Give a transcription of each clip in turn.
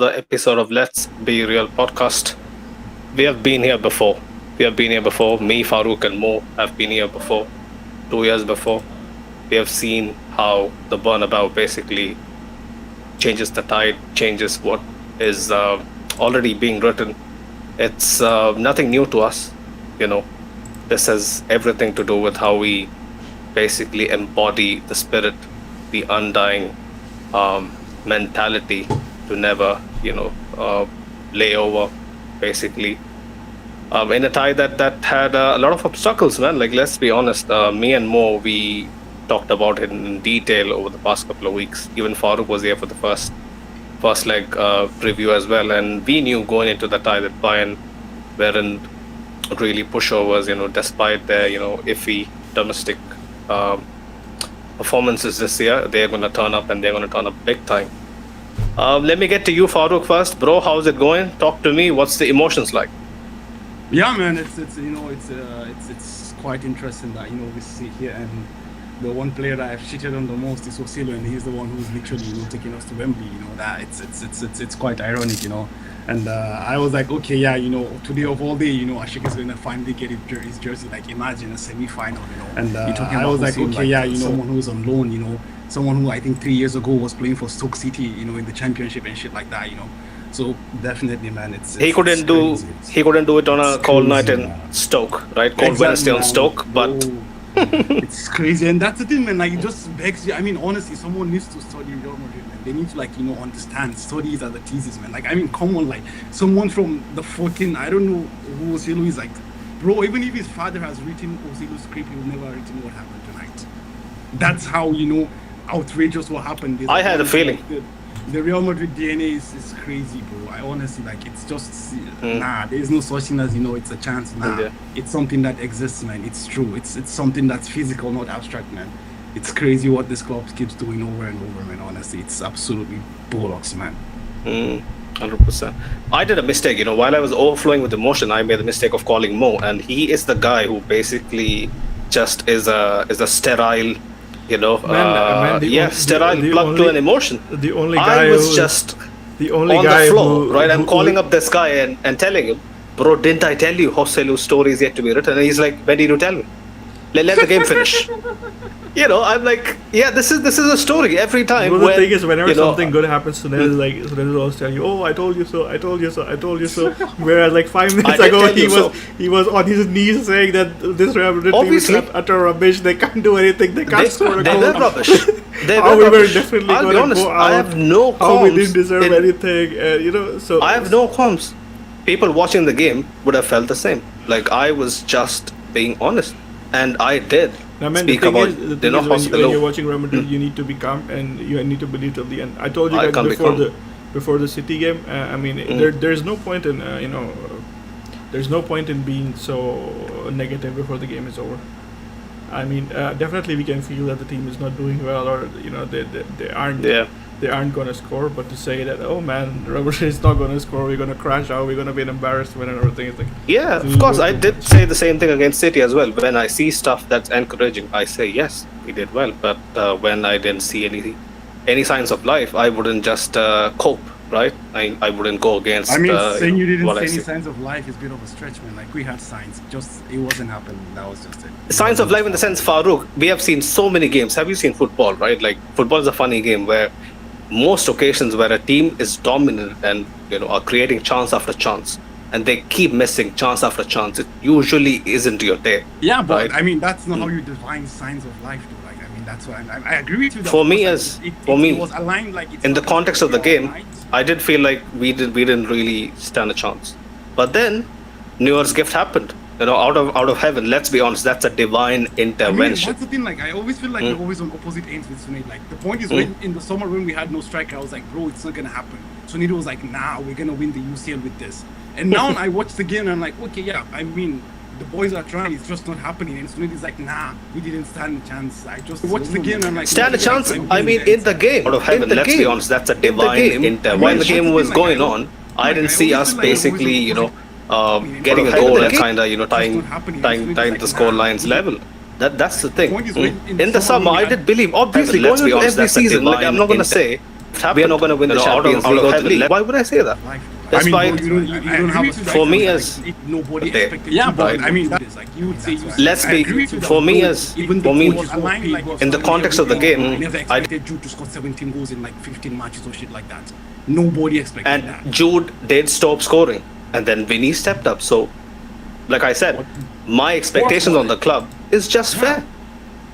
another episode of Let's Be Real podcast. We have been here before. Me, Farouk, and Mo have been here before. 2 years before. We have seen how the Bernabeu basically changes the tide, changes what is already being written. It's nothing new to us, you know. This has everything to do with how we basically embody the spirit, the undying mentality to never, lay over, basically. In a tie that had a lot of obstacles, man. Like, let's be honest, me and Mo, we talked about it in detail over the past couple of weeks. Even Farouk was here for the first leg preview as well, and we knew going into the tie that Bayern weren't really pushovers, despite their, iffy domestic performances this year. They're going to turn up, and they're going to turn up big time. Let me get to you, Farouk, first. Bro, how's it going? Talk to me. What's the emotions like? Yeah, man, it's quite interesting that we sit here and the one player that I've cheated on the most is Joselu, and he's the one who's literally taking us to Wembley. That it's quite ironic, And I was like, okay, yeah, today of all day, Ashik is gonna finally get his jersey. Like, imagine a semi-final, And I was like, okay, yeah, someone who's on loan, someone who I think 3 years ago was playing for Stoke City, in the Championship and shit like that, So definitely, man, he couldn't do it on a cold night in Stoke, right? Cold Wednesday on Stoke, but it's crazy, and that's the thing, man. Like, it just begs you. I mean, honestly, someone needs to study Real Madrid, man. They need to understand studies as a thesis, man. Like, I mean, come on, like someone from the fucking I don't know who Joselu is, like, bro. Even if his father has written Joselu's script, he will never written what happened tonight. That's how outrageous what happened. I had a feeling. The Real Madrid DNA is crazy, bro. I honestly, it's just there's no such thing as it's a chance. Yeah. It's something that exists, man. It's true. It's something that's physical, not abstract, man. It's crazy what this club keeps doing over and over, man. Honestly, it's absolutely bollocks, man. 100%. I did a mistake, while I was overflowing with emotion. I made the mistake of calling Mo, and he is the guy who basically just is a sterile. Sterile plug to an emotion. The only guy I was just the only on guy the floor, right? I'm calling up this guy and telling him, bro, didn't I tell you Joselu's story is yet to be written? And he's like, when did you tell me? Let the game finish. I'm like, yeah, this is a story every time. Well, the thing is, whenever something good happens to them, they'll always tell you, oh, I told you so. Whereas like 5 minutes ago, he was on his knees saying that this Real Madrid team is utter rubbish. They can't do anything. They can't score a goal. They're rubbish. How we were definitely going to go out. I have no qualms. How we didn't deserve anything. So I have no qualms. People watching the game would have felt the same. Like, I was just being honest, and I did. Now, man, the thing is when you're watching Real Madrid, you need to be calm and you need to believe till the end. I told you that before the City game. There's no point in there's no point in being so negative before the game is over. I mean, definitely we can feel that the team is not doing well, or they aren't going to score. But to say that, oh man, Real Madrid is not going to score, we're going to crash out, we're going to be an embarrassment and everything. It's like, yeah, of course, I did say the same thing against City as well. When I see stuff that's encouraging, I say yes, we did well. But when I didn't see any signs of life, I wouldn't just cope, right? I wouldn't go against. I mean, saying you didn't see any signs of life is a bit of a stretch, man. Like, we had signs, just it wasn't happening. That was just it. Signs of life in the sense, Farouk, we have seen so many games. Have you seen football, right? Like, football is a funny game where most occasions where a team is dominant and are creating chance after chance, and they keep missing chance after chance, it usually isn't your day. Yeah, but right? I mean, that's not how you define signs of life, though. Like, I mean, that's why I agree with you. For me, it was aligned, like, in the context of the game, I did feel like we didn't really stand a chance. But then New Year's gift happened. Out of heaven. Let's be honest, that's a divine intervention. I mean, that's the thing. Like, I always feel like we're always on opposite ends with Sunil. Like, the point is, when in the summer when we had no striker, I was like, bro, it's not gonna happen. Sunil was like, nah, we're gonna win the UCL with this. And now I watch the game and I'm like, okay, yeah, I mean, the boys are trying, it's just not happening. And Sunil is like, nah, we didn't stand a chance. I just watched the game and I'm like, stand a chance. I mean, in the game. Out of heaven. Let's be honest, that's a divine intervention. When the game was going on, I didn't see us basically, getting a goal and kind of tying the score lines level. That's the thing. In the summer, I did believe, obviously, let's be honest, every season. Like, I'm not gonna say We are not going to win the Champions League. Why would I say that? That's why. You don't have a for me as nobody expected. Yeah, but I mean, like you would say. Let's be. For me in the context of the game, never expected Jude to score 17 goals in like 15 matches or shit like that. Nobody expected that. And Jude did stop scoring, and then Vinny stepped up. So, like I said, my expectations on the club is just fair.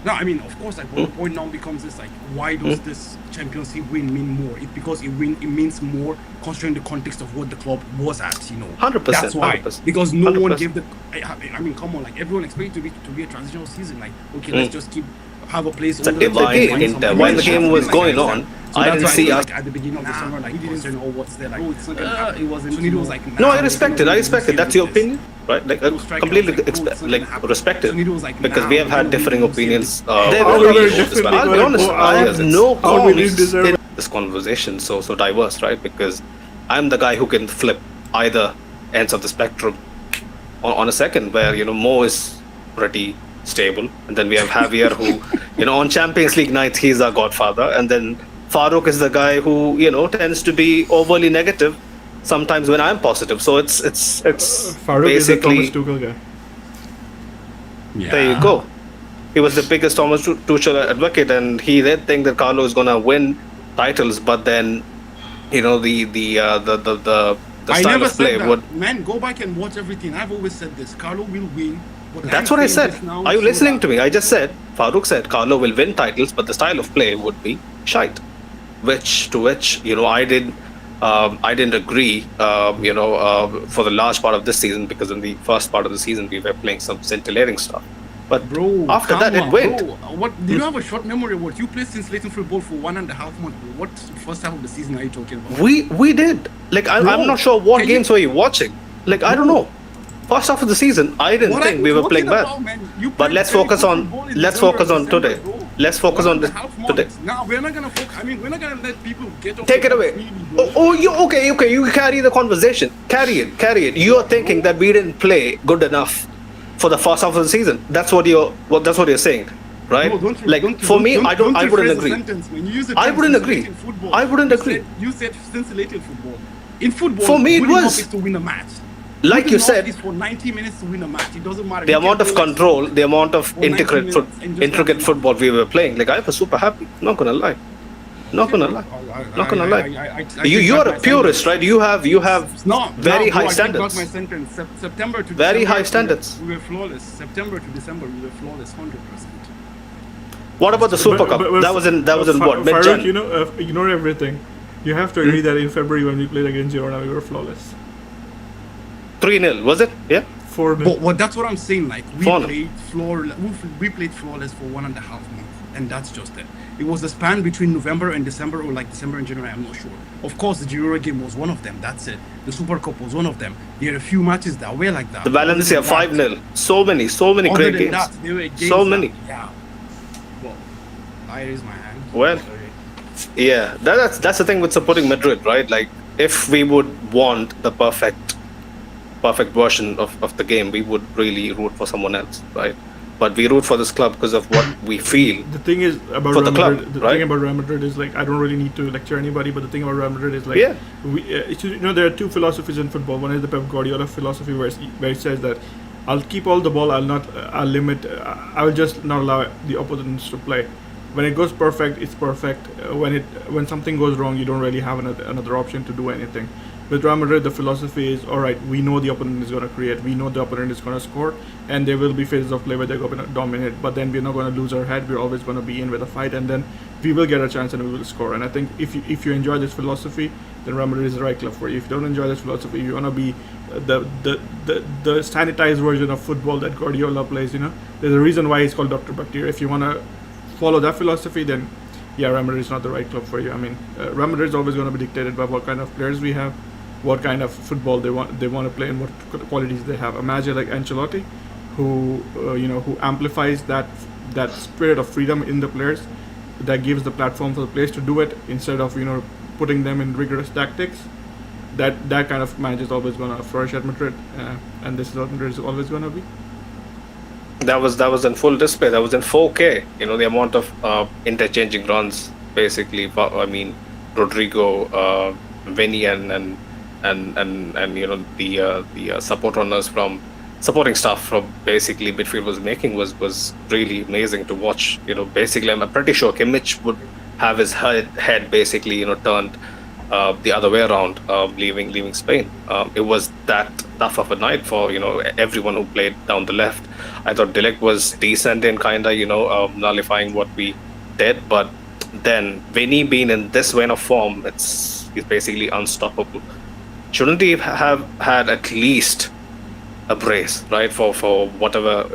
No, I mean, of course, like one point now becomes this, like, why does this Champions League win mean more? Because it means more considering the context of what the club was at, 100%. That's why. 100%. Because no one gave the. I mean, come on, like everyone expected to be a transitional season. Like, okay, let's just have a place. While the game was going on, I didn't see us at the beginning of the summer. Like, we didn't know what's there. Like, it's not gonna happen. It wasn't. So it was like. No, I respect it. That's your opinion, right? Like, completely respect it, because we have had differing opinions. I'll be honest. I have no qualms in this conversation. So diverse, right? Because I'm the guy who can flip either ends of the spectrum on a second, where Mo is pretty stable, and then we have Javier who on Champions League nights he's our godfather, and then Farouk is the guy who tends to be overly negative sometimes when I'm positive. So it's Farouk basically is a Thomas Tuchel guy. Yeah. There you go. He was the biggest Thomas Tuchel advocate, and he did think that Carlo is gonna win titles, but then the I style never of play said that. would. Man, go back and watch everything. I've always said this. Carlo will win. But That's what I said. Are you listening to me? I just said Farouk said Carlo will win titles, but the style of play would be shite. Which I didn't agree. For the large part of this season, because in the first part of the season we were playing some scintillating stuff. But after that it went. Bro, what do you have a short memory of what you played since Leighton football for 1.5 months? What first half of the season are you talking about? We did. Like I'm not sure what games were you watching. Like I don't know. First half of the season, I didn't think we were playing bad. But let's focus on today. Let's focus on today. Now we're not gonna focus. I mean, we're not gonna let people get off. Take it away. Okay. You carry the conversation. Carry it. You are thinking that we didn't play good enough for the first half of the season. That's what you're saying, right? No, for me, I wouldn't agree. I wouldn't agree. I wouldn't agree. You said scintillated football. In football, for me, it was is to win a match. Like you said, it's for 90 minutes to win a match. It doesn't matter. The amount of control, the amount of intricate football we were playing. Like I was super happy. Not gonna lie. You are a purist, right? You have very high standards. My sentence. September to very December, high standards. We were flawless. September to December, we were flawless, 100%. What about the Super Cup? That was in what, mid-Jan? Ignore everything. You have to agree that in February when we played against Girona, we were flawless. 3-0, was it? Yeah. 4-0. But that's what I'm saying. Like we played flawless for 1.5 months, and that's just it. It was the span between November and December, or like December and January. I'm not sure. Of course, the Girona game was one of them. That's it. The Super Cup was one of them. There are a few matches that were like that. The Valencia 5-0. So many great games. So many. Yeah. Well, I raise my hand. Well, yeah. That's the thing with supporting Madrid, right? Like if we would want the perfect version of the game, we would really root for someone else, right? But we root for this club because of what we feel. The thing is about for Real the club, Madrid, right? Thing about Real Madrid is like I don't really need to lecture anybody, but the thing about Real Madrid is like there are two philosophies in football. One is the Pep Guardiola philosophy where it says that I'll keep all the ball, I'll limit, I will just not allow the opponents to play. When it goes perfect, it's perfect. When something goes wrong, you don't really have another option to do anything. With Real Madrid, the philosophy is, all right, we know the opponent is going to create, we know the opponent is going to score, and there will be phases of play where they're going to dominate, but then we're not going to lose our head, we're always going to be in with a fight, and then we will get a chance and we will score. And I think if you enjoy this philosophy, then Real Madrid is the right club for you. If you don't enjoy this philosophy, you want to be the sanitized version of football that Guardiola plays, There's a reason why he's called Dr. Bacteria. If you want to follow that philosophy, then yeah, Real Madrid is not the right club for you. I mean, Real Madrid is always going to be dictated by what kind of players we have, what kind of football they want to play, and what qualities they have. Imagine like Ancelotti, who amplifies that spirit of freedom in the players, that gives the platform for the players to do it instead of putting them in rigorous tactics. That kind of manager is always going to flourish at Madrid, and this is what Madrid is always going to be. That was in full display. That was in 4K. The amount of interchanging runs, basically. I mean, Rodrigo, Vinny, and the support runners from supporting staff from basically midfield was making was really amazing to watch. Basically, I'm pretty sure Kimmich would have his head basically turned the other way around, leaving Spain. It was that tough of a night for everyone who played down the left. I thought De Ligt was decent in kind of nullifying what we did, but then Vinny being in this vein of form, he's basically unstoppable. Shouldn't he have had at least a brace, right, for whatever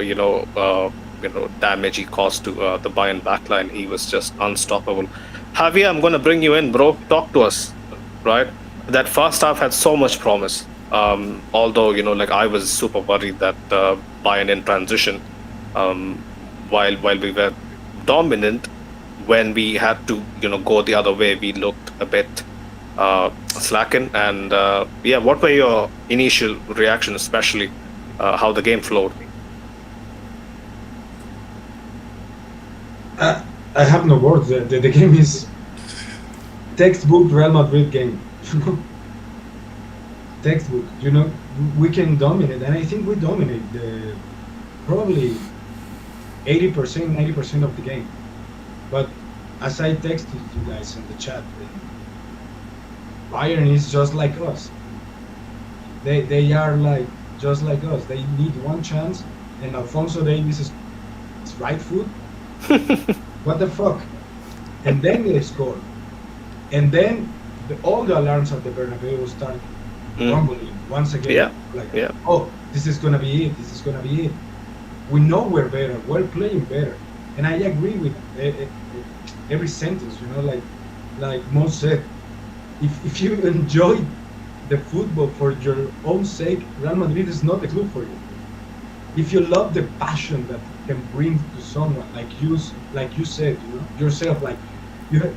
damage he caused to the Bayern backline? He was just unstoppable. Javier, I'm going to bring you in, bro. Talk to us, right? That first half had so much promise. Although I was super worried that Bayern in transition, while we were dominant, when we had to go the other way, we looked a bit slackened. And what were your initial reaction, especially how the game flowed? I have no words. The game is textbook Real Madrid game. Textbook. We can dominate, and I think we dominate probably 80%, 90% of the game. But as I texted you guys in the chat, Bayern is just like us. They are like just like us. They need one chance, and Alphonso Davies is right foot. What the fuck? And then they score, and then all the alarms at the Bernabeu start rumbling once again. Oh, this is gonna be it. This is gonna be it. We know we're better. We're playing better, and I agree with every sentence. Like Mo said, if you enjoy the football for your own sake, Real Madrid is not the club for you. If you love the passion that can bring to someone, like you said, yourself, like you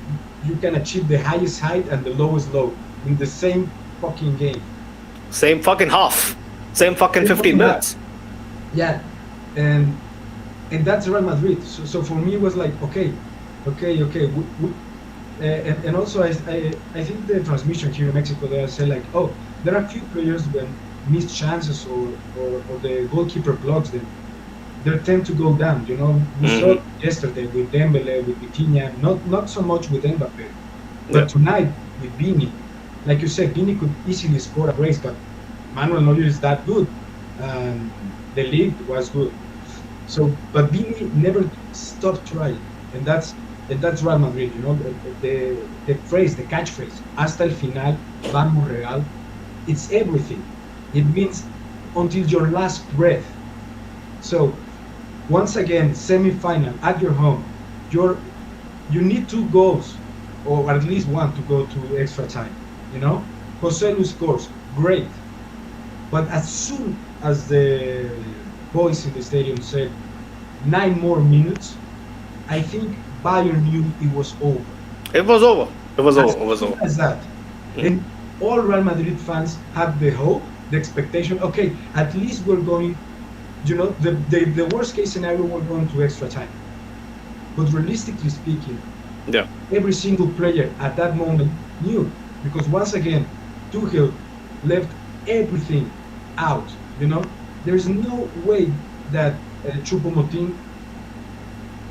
can achieve the highest height and the lowest low in the same fucking game. Same fucking half. Same fucking 15 minutes. Yeah, and that's Real Madrid. So for me, it was like, okay. And also, I think the transmission here in Mexico, they say like, oh, there are a few players when missed chances or the goalkeeper blocks them, they tend to go down. We saw yesterday with Dembele, with Vitinha, not so much with Mbappe, but tonight with Vini. Like you said, Vini could easily score a brace, but Manuel Neuer is that good, and the league was good. So, but Vini never stopped trying, and that's Real Madrid. The phrase, the catchphrase, hasta el final, vamos Real. It's everything. It means until your last breath. So, once again, semi-final at your home, you need 2 goals, or at least 1 to go to extra time. Joselu scores, great. But as soon as the boys in the stadium said 9 more minutes, I think Bayern knew it was over. It was over. As that. And all Real Madrid fans had the hope, the expectation, okay, at least we're going, the worst case scenario, we're going to extra time. But realistically speaking, every single player at that moment knew, because once again, Tuchel left everything out. There's no way that Choupo-Moting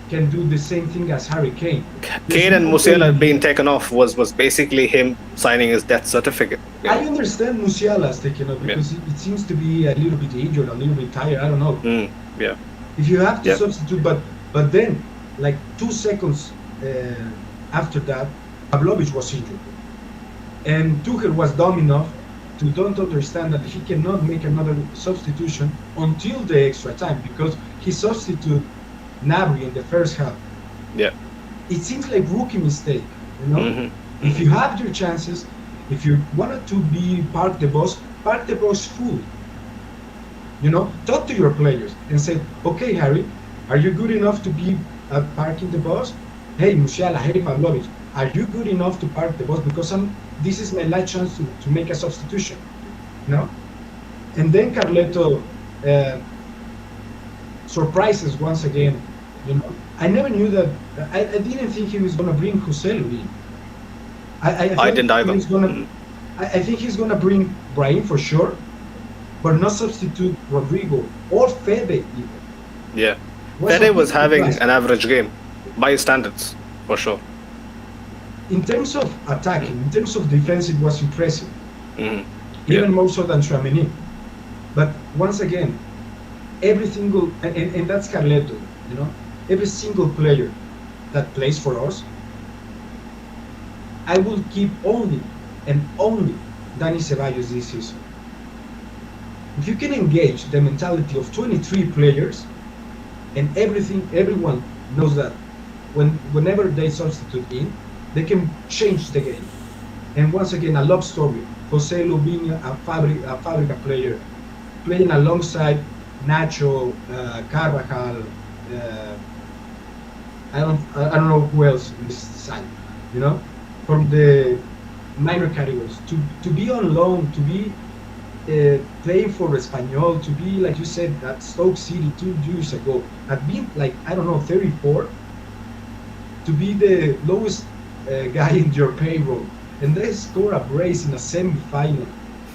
can do the same thing as Harry Kane. Kane and Musiala being taken off was basically him signing his death certificate. I understand Musiala's taken off because it seems to be a little bit injured, a little bit tired. I don't know. If you have to substitute, but then, like 2 seconds after that, Pavlovic was injured, and Tuchel was dumb enough to don't understand that he cannot make another substitution until the extra time, because he substituted Gnabry in the first half. It seems like rookie mistake. If you have your chances, if you wanted to be park the bus full. Talk to your players and say, okay, Harry, are you good enough to be parking the bus? Hey, Musiala, hey, Pavlovic, are you good enough to park the bus? Because this is my last chance to make a substitution. And then Carleto surprises once again. I never knew that. I didn't think he was going to bring Joselu in. I didn't either. I think he's gonna bring Brahim for sure, but not substitute Rodrigo or Fede even. Yeah. Fede was having an average game by his standards, for sure. In terms of attacking, in terms of defense, it was impressive. Even more so than Tchouaméni. But once again, every single, and that's Carleto, you know, every single player that plays for us, I will keep only and only Dani Ceballos this season. If you can engage the mentality of 23 players, and everyone knows that whenever they substitute in, they can change the game. And once again, a love story. Joselu being a Fabrica player, playing alongside Nacho, Carvajal, I don't know who else in this side, you know, from the minor categories. To be on loan, to be playing for Espanyol, to be, like you said, at Stoke City 2 years ago, at being like, I don't know, 34, to be the lowest guy in your payroll, and they score a brace in a semi-final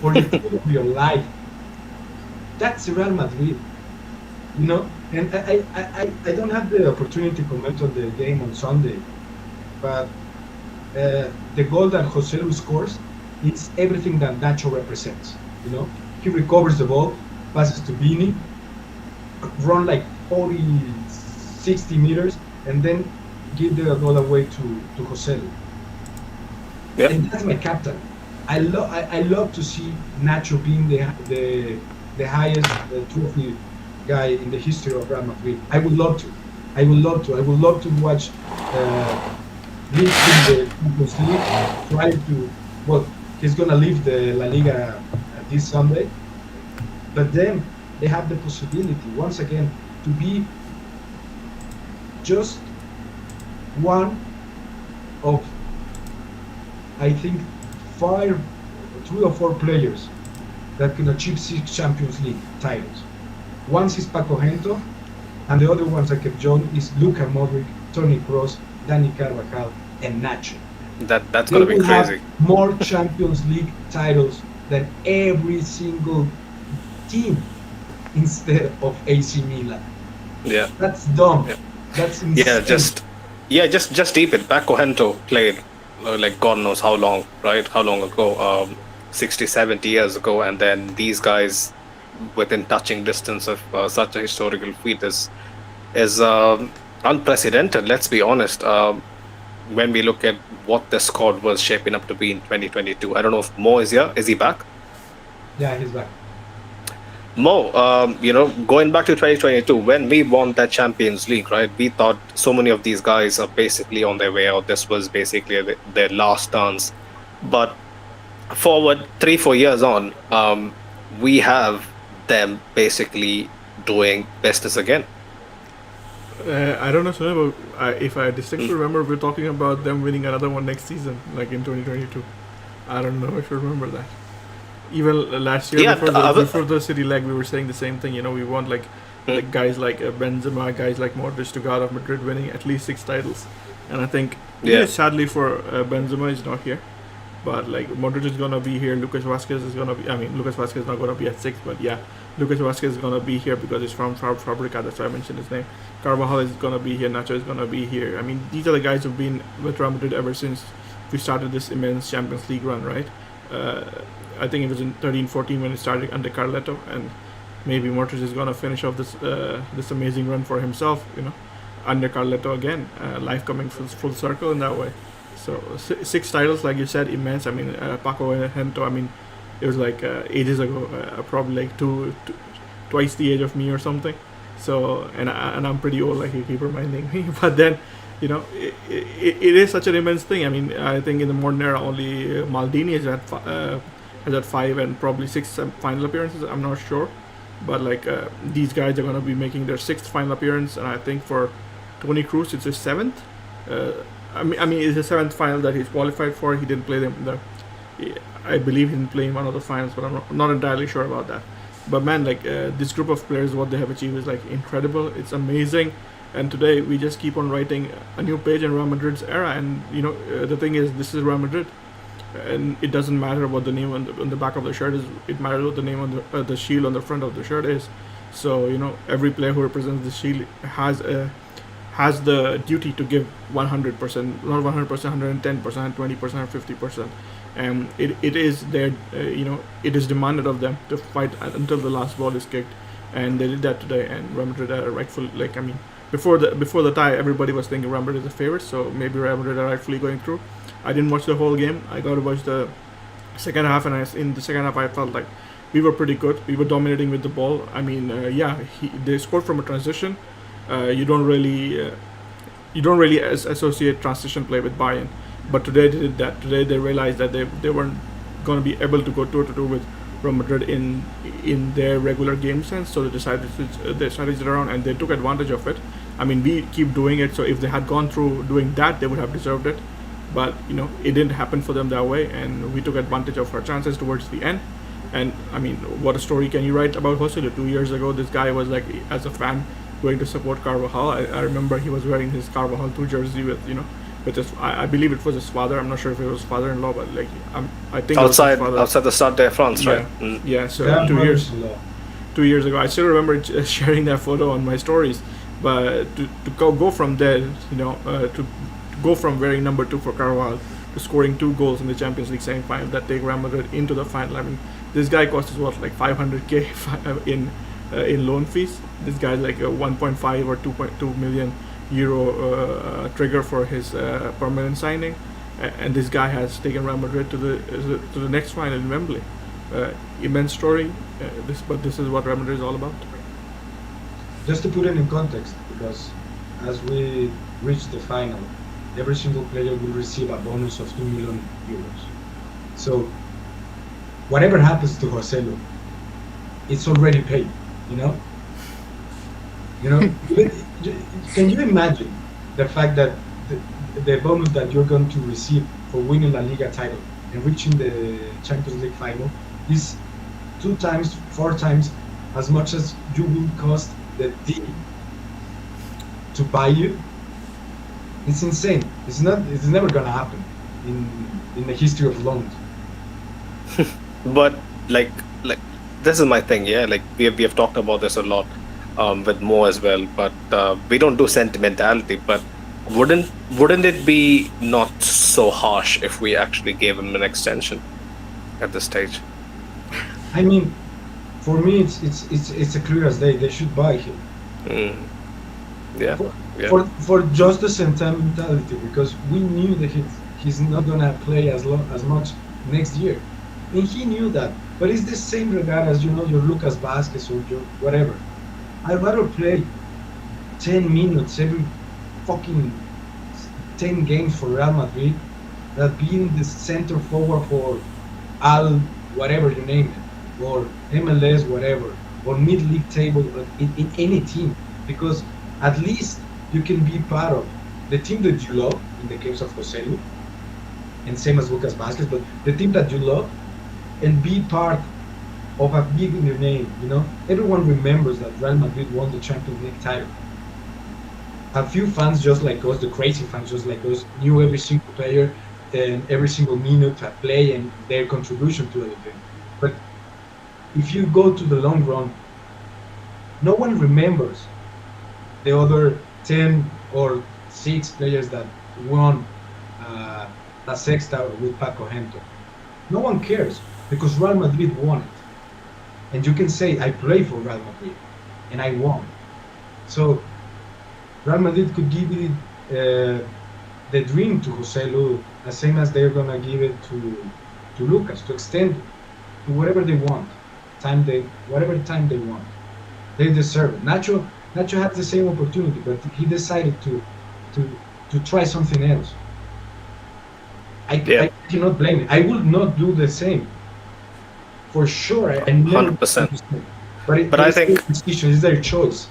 for the team of your life. That's Real Madrid, you know. And I don't have the opportunity to comment on the game on Sunday, but the goal that Joselu scores, it's everything that Nacho represents. You know, he recovers the ball, passes to Vini, run like 40, 60 meters, and then give the goal away to Joselu. Yep. And that's my captain. I love to see Nacho being the highest trophy guy in the history of Real Madrid. I would love to watch lead in the Champions League. Try to, well, he's gonna leave the La Liga this Sunday, but then they have the possibility once again to be just one of, I think, 3 or 4 players that can achieve 6 Champions League titles. One is Paco Gento, and the other ones I kept John is Luka Modric, Toni Kroos, Dani Carvajal, and Nacho. That's gonna be crazy. Have more Champions League titles than every single team instead of AC Milan. Yeah. That's dumb. Yeah. That's insane. Just deep it. Paco Gento played like God knows how long, right? How long ago? 60, 70 years ago, and then these guys within touching distance of such a historical feat is unprecedented. Let's be honest. When we look at what the squad was shaping up to be in 2022, I don't know if Mo is here. Is he back? Yeah, he's back. Mo, going back to 2022, when we won that Champions League, right? We thought so many of these guys are basically on their way out. This was basically their last dance. But forward 3-4 years on, we have them basically doing business again. I don't know, Sunil, but if I distinctly remember, we're talking about them winning another one next season, like in 2022. I don't know if you remember that. Even last year, before the City leg, we were saying the same thing. You know, we want like guys like Benzema, guys like Modric to go out of Madrid winning at least 6 titles. And I think, sadly for Benzema is not here. But like Modric is gonna be here. Lucas Vázquez is gonna be. I mean, Lucas Vázquez is not gonna be at 6, but yeah, Lucas Vázquez is gonna be here because he's from Fabrica. That's why I mentioned his name. Carvajal is gonna be here. Nacho is gonna be here. I mean, these are the guys who've been with Real Madrid ever since we started this immense Champions League run, right? I think it was in 13-14 when it started under Carleto, and maybe Modric is gonna finish off this amazing run for himself. You know, under Carleto again. Life coming full circle in that way. So 6 titles, like you said, immense. I mean, Paco Gento, I mean, it was like ages ago, probably like twice the age of me or something. So, and I'm pretty old, like you keep reminding me. But then, you know, it is such an immense thing. I mean, I think in the modern era, only Maldini has had 5 and probably 6 final appearances. I'm not sure. But like these guys are going to be making their 6th final appearance. And I think for Toni Kroos, it's his 7th. I mean, it's the 7th final that he's qualified for. He didn't play them. I believe he didn't play in one of the finals, but I'm not entirely sure about that. But man, like this group of players, what they have achieved is like incredible. It's amazing. And today we just keep on writing a new page in Real Madrid's era. And the thing is, this is Real Madrid, and it doesn't matter what the name on the back of the shirt is. It matters what the name on the shield on the front of the shirt is. So every player who represents the shield has the duty to give 100%, not 100%, 110%, 20%, 50%. And it is their it is demanded of them to fight until the last ball is kicked, and they did that today. And Real Madrid are rightfully, before the tie, everybody was thinking Real Madrid is the favorite, so maybe Real Madrid are rightfully going through. I didn't watch the whole game. I got to watch the second half, and in the second half I felt like we were pretty good. We were dominating with the ball. I mean, they scored from a transition. You don't really associate transition play with Bayern, but today they did that. Today they realized that they weren't going to be able to go toe to toe with Real Madrid in their regular game sense. So they decided to switch their strategy around, and they took advantage of it. I mean, we keep doing it. So if they had gone through doing that, they would have deserved it. But it didn't happen for them that way, and we took advantage of our chances towards the end. And I mean, what a story can you write about Joselu? 2 years ago, this guy was like, as a fan, going to support Carvajal. I remember he was wearing his Carvajal 2 jersey with his, I believe it was his father. I'm not sure if it was father-in-law, but I think outside the Stade de France, right? Yeah. So 2 years ago, I still remember sharing that photo on my stories. But to go from there, to go from wearing number 2 for Carvajal to scoring 2 goals in the Champions League semi-final that take Real Madrid into the final. I mean, this guy cost us what, like 500k in loan fees. This guy's like a 1.5 or 2.2 million euro trigger for his permanent signing, and this guy has taken Real Madrid to the next final in Wembley. Immense story. But this is what Real Madrid is all about. Just to put it in context, because as we reach the final, every single player will receive a bonus of 2 million euros. So whatever happens to Joselu, it's already paid. Can you imagine the fact that the bonus that you're going to receive for winning La Liga title and reaching the Champions League final is 2 times, 4 times as much as you will cost the team to buy you? It's insane. It's never gonna happen in the history of loans. But like this is my thing, yeah. Like we have talked about this a lot with Mo as well, but we don't do sentimentality. But wouldn't it be not so harsh if we actually gave him an extension at this stage? I mean, for me, it's a clear as day. They should buy him. Yeah. For just the sentimentality, because we knew that he's not gonna play as much next year, and he knew that. But it's the same regard as your Lucas Vázquez or your whatever. I'd rather play 10 minutes every fucking 10 games for Real Madrid than being the center forward for Al whatever you name it, or MLS whatever, or mid-league table in any team, because at least you can be part of the team that you love, in the case of Joselu, and same as Lucas Vázquez, but the team that you love, and be part of a big name. Everyone remembers that Real Madrid won the Champions League title. A few fans just like us, the crazy fans just like us, knew every single player and every single minute at play and their contribution to the game. But if you go to the long run, no one remembers the other 10 or 6 players that won La Sexta with Paco Gento. No one cares, because Real Madrid won it. And you can say, I play for Real Madrid, and I won. So Real Madrid could give it the dream to Joselu, the same as they're going to give it to Lucas, to extend it to whatever they want, whatever time they want. They deserve it. Nacho had the same opportunity, but he decided to try something else. I cannot blame it. I would not do the same. For sure, I never 100%. But I think it's their choice.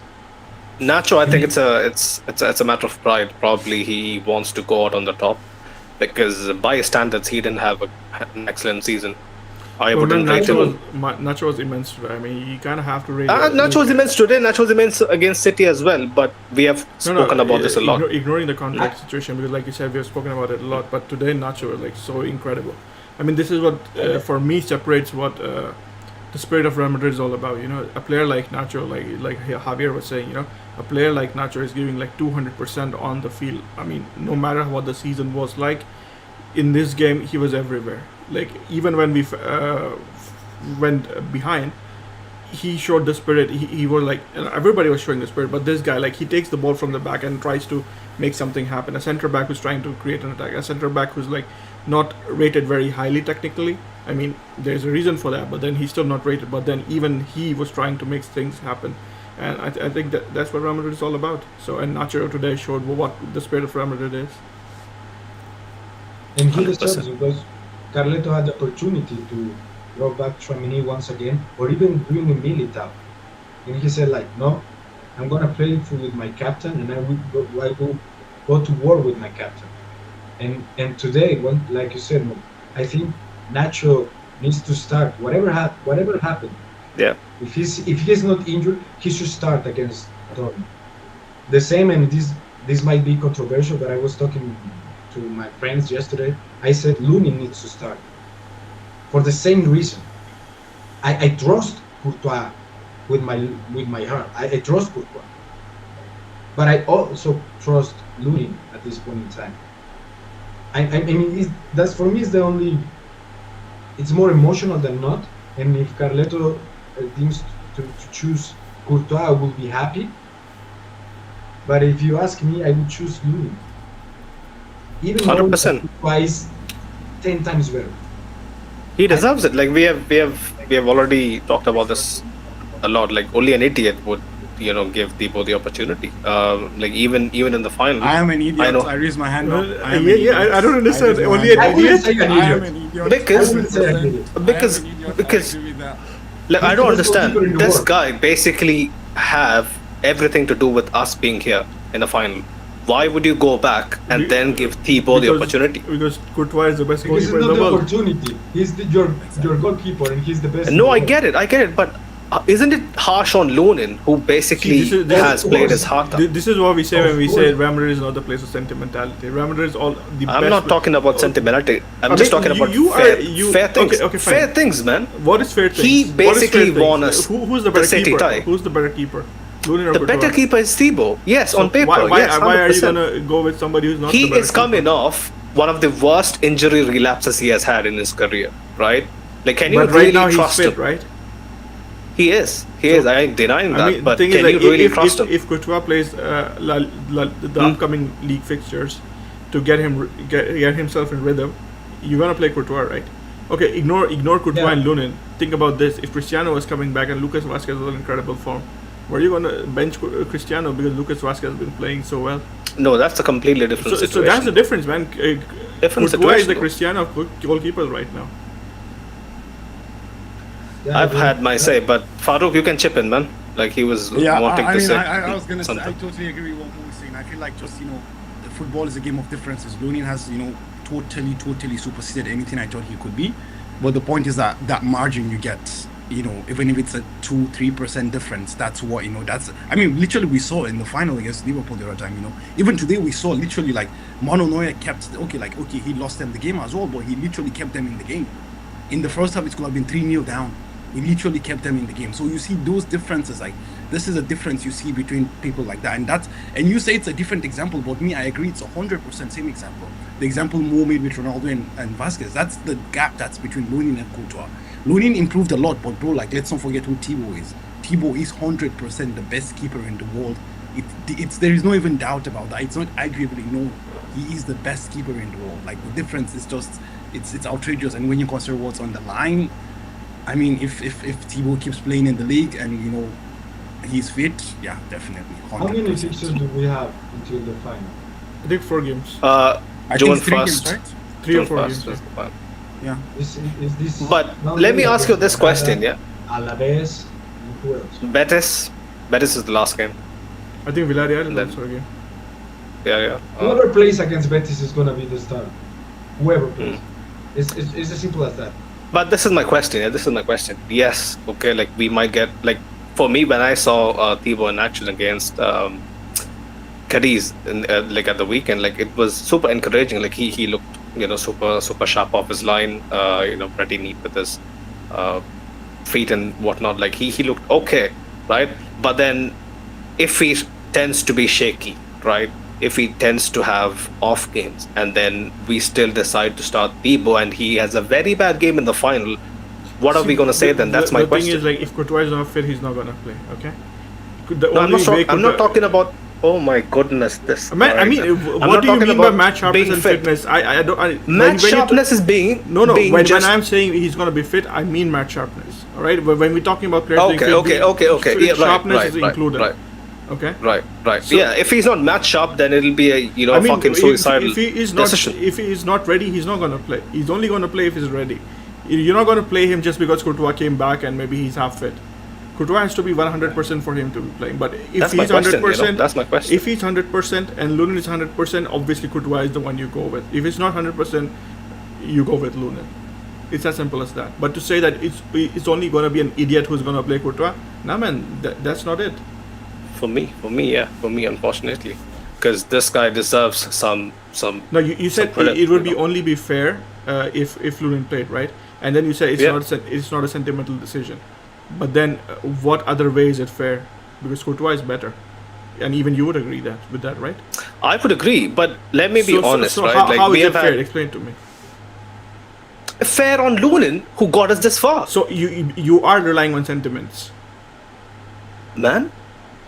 Nacho, I think it's a matter of pride. Probably he wants to go out on the top, because by his standards, he didn't have an excellent season. I wouldn't rate him. Nacho was immense today. I mean, you kind of have to rate. Nacho was immense today. Nacho was immense against City as well. But we have spoken about this a lot. Ignoring the contract situation, because like you said, we have spoken about it a lot. But today, Nacho was like so incredible. I mean, this is what for me separates what the spirit of Real Madrid is all about. You know, a player like Nacho, like Javier was saying, you know, a player like Nacho is giving like 200% on the field. I mean, no matter what the season was like, in this game he was everywhere. Like even when we went behind, he showed the spirit. He was like, everybody was showing the spirit, but this guy, like, he takes the ball from the back and tries to make something happen. A center back who's trying to create an attack, a center back who's like not rated very highly technically. I mean, there's a reason for that, but then he's still not rated. But then even he was trying to make things happen, and I think that's what Real Madrid is all about. So, and Nacho today showed what the spirit of Real Madrid is. And he deserves it, because Carleto had the opportunity to go back Tchouaméni once again, or even bring in Militao. And he said, like, no, I'm going to play with my captain, and I will go to war with my captain. And today, when, like you said, I think Nacho needs to start. Whatever happened, yeah. If he's not injured, he should start against Dortmund. The same, and this might be controversial, but I was talking to my friends yesterday. I said Lunin needs to start for the same reason. I trust Courtois with my heart. I trust Courtois, but I also trust Lunin at this point in time. I mean, that's for me is the only. It's more emotional than not. And if Carleto deems to choose Courtois, I will be happy. But if you ask me, I would choose Lunin. Even 100%. Courtois is 10 times better. He deserves it. Like we have already talked about this a lot. Like only an idiot would, give Thibaut the opportunity. Like even in the final. I am an idiot. I know. I raise my hand up. I don't understand. Only an idiot. I am an idiot. Because like I don't understand. This guy basically have everything to do with us being here in the final. Why would you go back and then give Thibaut the opportunity? Because Courtois is the best goalkeeper in the world. Opportunity. He's your goalkeeper, and he's the best. No, I get it, but isn't it harsh on Lunin, who basically has played his heart out? This is what we say when we say Real Madrid is not the place of sentimentality. Real Madrid is all the best. I'm not talking about sentimentality. I'm just talking about fair things. Okay, fair things, man. What is fair things? He basically won us. Who's the better keeper? Who's the better keeper? The better keeper is Thibaut. Yes, on paper. Why are you gonna go with somebody who's not? He is coming off one of the worst injury relapses he has had in his career, right? Like, can you really trust him? Right? He is. I ain't denying that. But can you really trust him? If Courtois plays the upcoming league fixtures to get himself in rhythm, you're gonna play Courtois, right? Okay, ignore Courtois and Lunin. Think about this: if Cristiano was coming back and Lucas Vázquez was in incredible form, were you gonna bench Cristiano because Lucas Vázquez has been playing so well? No, that's a completely different situation. So that's the difference, man. Courtois is the Cristiano of goalkeepers right now. Yeah, I've had my say, but Farouk, you can chip in, man. Like he was wanting to say. I was gonna say, I totally agree with what Mo was saying. I feel like just the football is a game of differences. Lunin has totally superseded anything I thought he could be. But the point is that margin you get, even if it's a 2-3% difference, that's what literally we saw in the final against Liverpool the other time. Even today we saw literally like Manuel Neuer kept he lost them the game as well, but he literally kept them in the game. In the first half, it could have been 3-0 down. He literally kept them in the game. So you see those differences. Like this is a difference you see between people like that, and you say it's a different example, but me, I agree, it's 100% same example. The example Mo made with Ronaldo and Vázquez, that's the gap that's between Lunin and Courtois. Lunin improved a lot, but bro, like let's not forget who Thibaut is. Thibaut is 100% the best keeper in the world. There is no even doubt about that. It's not arguably no. He is the best keeper in the world. Like the difference is just it's outrageous. And when you consider what's on the line, I mean, if Thibaut keeps playing in the league and he's fit, yeah, definitely. 100%. How many fixtures do we have until the final? I think 4 games. I think 3 games, right? 3 or 4 games. Yeah. Is this? But let me ask you this question, yeah. Alaves, and who else? Betis is the last game. I think Villarreal is also a game. Yeah. Whoever plays against Betis is gonna be the star. Whoever plays. It's as simple as that. But this is my question. Yeah, this is my question. Yes, okay. Like we might get like for me when I saw Thibaut in action against Cadiz like at the weekend, like it was super encouraging. Like he looked super sharp off his line. Pretty neat with his feet and whatnot. Like he looked okay, right? But then if he tends to be shaky, right? If he tends to have off games and then we still decide to start Thibaut and he has a very bad game in the final, what are we going to say then? That's my question. The thing is, like, if Courtois is not fit, he's not going to play, okay? I'm not talking about... Oh my goodness, this... What do you mean by match sharpness and fitness? Match sharpness is being... No, when I'm saying he's going to be fit, I mean match sharpness, alright? When we're talking about players okay. Yeah, sharpness is included. Right. Okay. Right. So, if he's not match sharp, then it'll be a fucking suicidal decision. If he is not ready, he's not going to play. He's only going to play if he's ready. You're not going to play him just because Courtois came back and maybe he's half fit. Courtois has to be 100% for him to be playing. But if he's 100%, that's my question. If he's 100% and Lunin is 100%, obviously Courtois is the one you go with. If it's not 100%, you go with Lunin. It's as simple as that. But to say that it's only going to be an idiot who's going to play Courtois, nah man, that's not it. For me, unfortunately, because this guy deserves some. No, you said it would only be fair if Lunin played, right? And then you say it's not a sentimental decision. But then, what other way is it fair? Because Courtois is better, and even you would agree with that, right? I would agree, but let me be honest, right? How is it fair? Explain to me. Fair on Lunin, who got us this far. So you are relying on sentiments, man.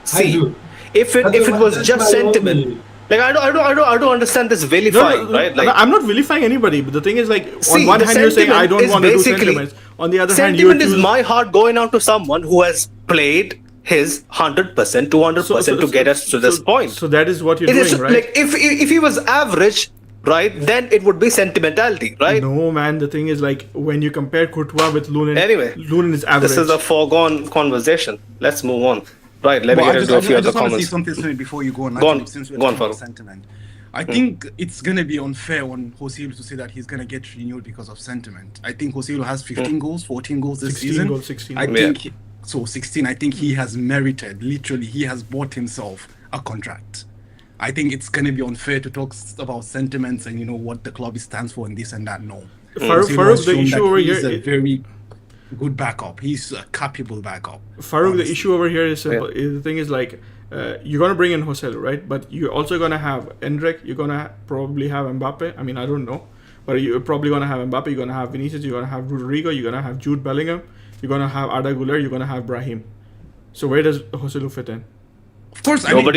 See, if it was just sentiment, like I don't understand this vilifying, right? Like I'm not vilifying anybody, but the thing is, like, on one hand you're saying I don't want to do sentiments. On the other hand, sentiment is my heart going out to someone who has played his 100%, 200% to get us to this point. So that is what you're doing, right? Like if he was average, right, then it would be sentimentality, right? No, man. The thing is, like, when you compare Courtois with Lunin, Lunin is average. This is a foregone conversation. Let's move on. Right, let me get into a few other comments. I just want to say something before you go on. Since we're talking about sentiment, I think it's going to be unfair on Joselu to say that he's going to get renewed because of sentiment. I think Joselu has 15 goals, 14 goals this season. 16. I think 16. I think he has merited, literally, he has bought himself a contract. I think it's going to be unfair to talk about sentiments and what the club stands for and this and that. No. Farouk, the issue over here is a very good backup. He's a capable backup. Farouk, the issue over here is simple. The thing is, like, you're going to bring in Joselu, right? But you're also going to have Endrick. You're going to probably have Mbappe. I mean, I don't know. But you're probably going to have Mbappe. You're going to have Vinicius. You're going to have Rodrigo. You're going to have Jude Bellingham. You're going to have Arda Güler. You're going to have Brahim. So where does Joselu fit in? Of course, I mean,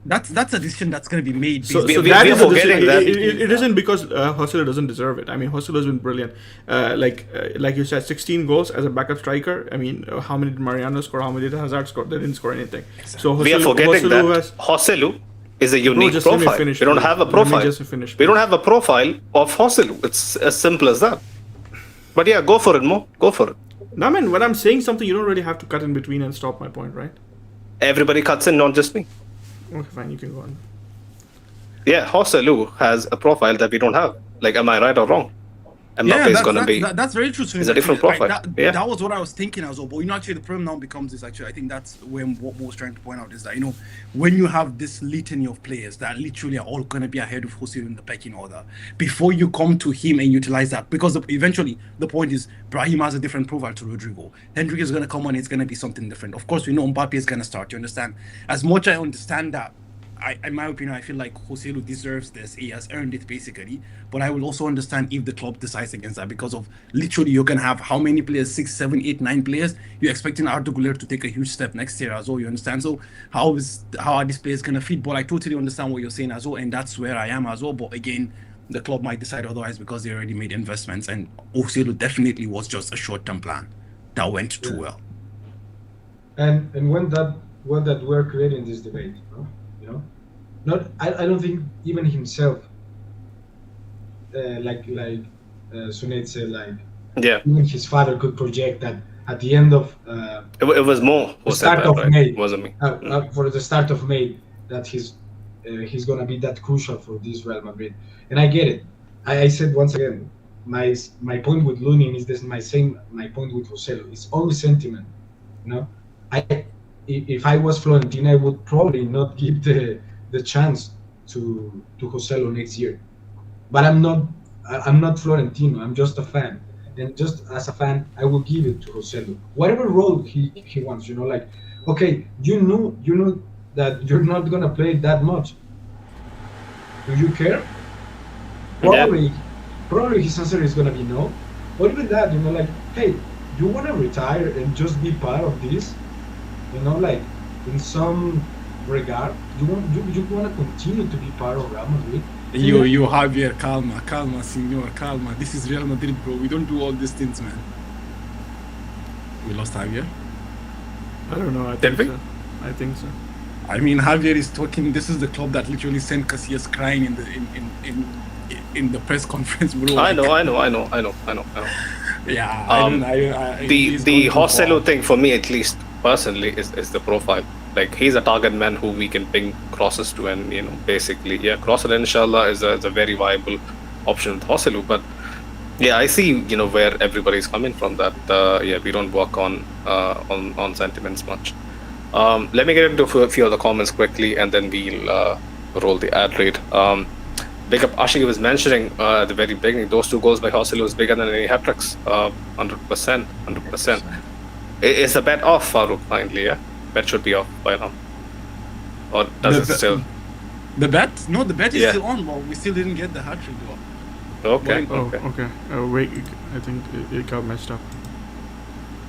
that's a decision that's going to be made. So that is a decision. It isn't because Joselu doesn't deserve it. I mean, Joselu has been brilliant. Like you said, 16 goals as a backup striker. I mean, how many did Mariano score? How many did Hazard score? They didn't score anything. Exactly. So we are forgetting that Joselu is a unique profile. We don't have a profile. We don't have a profile of Joselu. It's as simple as that. But yeah, go for it, Mo. Go for it. No, man, when I'm saying something, you don't really have to cut in between and stop my point, right? Everybody cuts in, not just me. Okay, fine, you can go on. Yeah, Joselu has a profile that we don't have. Like, am I right or wrong? Mbappe is going to be... That's very true. It's a different profile. That was what I was thinking as well. But, actually, the problem now becomes this, actually. I think that's what Mo was trying to point out is that, when you have this litany of players that literally are all going to be ahead of Joselu in the pecking order, before you come to him and utilize that, because eventually the point is Brahim has a different profile to Rodrigo. Hendrick is going to come on, it's going to be something different. Of course, we know Mbappe is going to start, you understand? As much I understand that, in my opinion, I feel like Joselu deserves this. He has earned it, basically. But I will also understand if the club decides against that, because of literally you're going to have how many players? 6, 7, 8, 9 players. You're expecting Arda Güler to take a huge step next year as well, you understand? So how are these players going to fit? But I totally understand what you're saying as well, and that's where I am as well. But again, the club might decide otherwise because they already made investments, and Joselu definitely was just a short-term plan that went too well. And when that we're creating this debate, I don't think even himself, like Sunet said, even his father could project that at the end of it was more the start of May, wasn't me. For the start of May, that he's gonna be that crucial for this Real Madrid, and I get it. I said once again, my point with Lunin is this my point with Joselu. It's always sentiment. You know, if I was Florentino, I would probably not give the chance to Joselu next year. But I'm not Florentino. I'm just a fan, and just as a fan, I will give it to Joselu, whatever role he wants. You know, like, okay, you know that you're not gonna play that much. Do you care? Probably his answer is gonna be no. Or even that, you know, like, hey, you wanna retire and just be part of this? You know, like, in some regard, you wanna continue to be part of Real Madrid? You Javier, calma, señor, calma. This is Real Madrid, bro. We don't do all these things, man. We lost Javier. I don't know. I think so. I mean, Javier is talking. This is the club that literally sent Casillas crying in the press conference, bro. I know. Yeah. The Joselu thing for me, at least personally, is the profile. Like, he's a target man who we can ping crosses to, and basically, crosser inshallah is a very viable option with Joselu. But I see where everybody's coming from. That we don't work on sentiments much. Let me get into a few of the comments quickly, and then we'll roll the ad read. Big up Ashik was mentioning at the very beginning, those 2 goals by Joselu is bigger than any hat-tricks. 100%. Is the bet off, Farouk, finally? Yeah, bet should be off by now. Or does it still? The bet? No, the bet is still on. Well, we still didn't get the hat-trick though. Okay. Wait, I think it got messed up.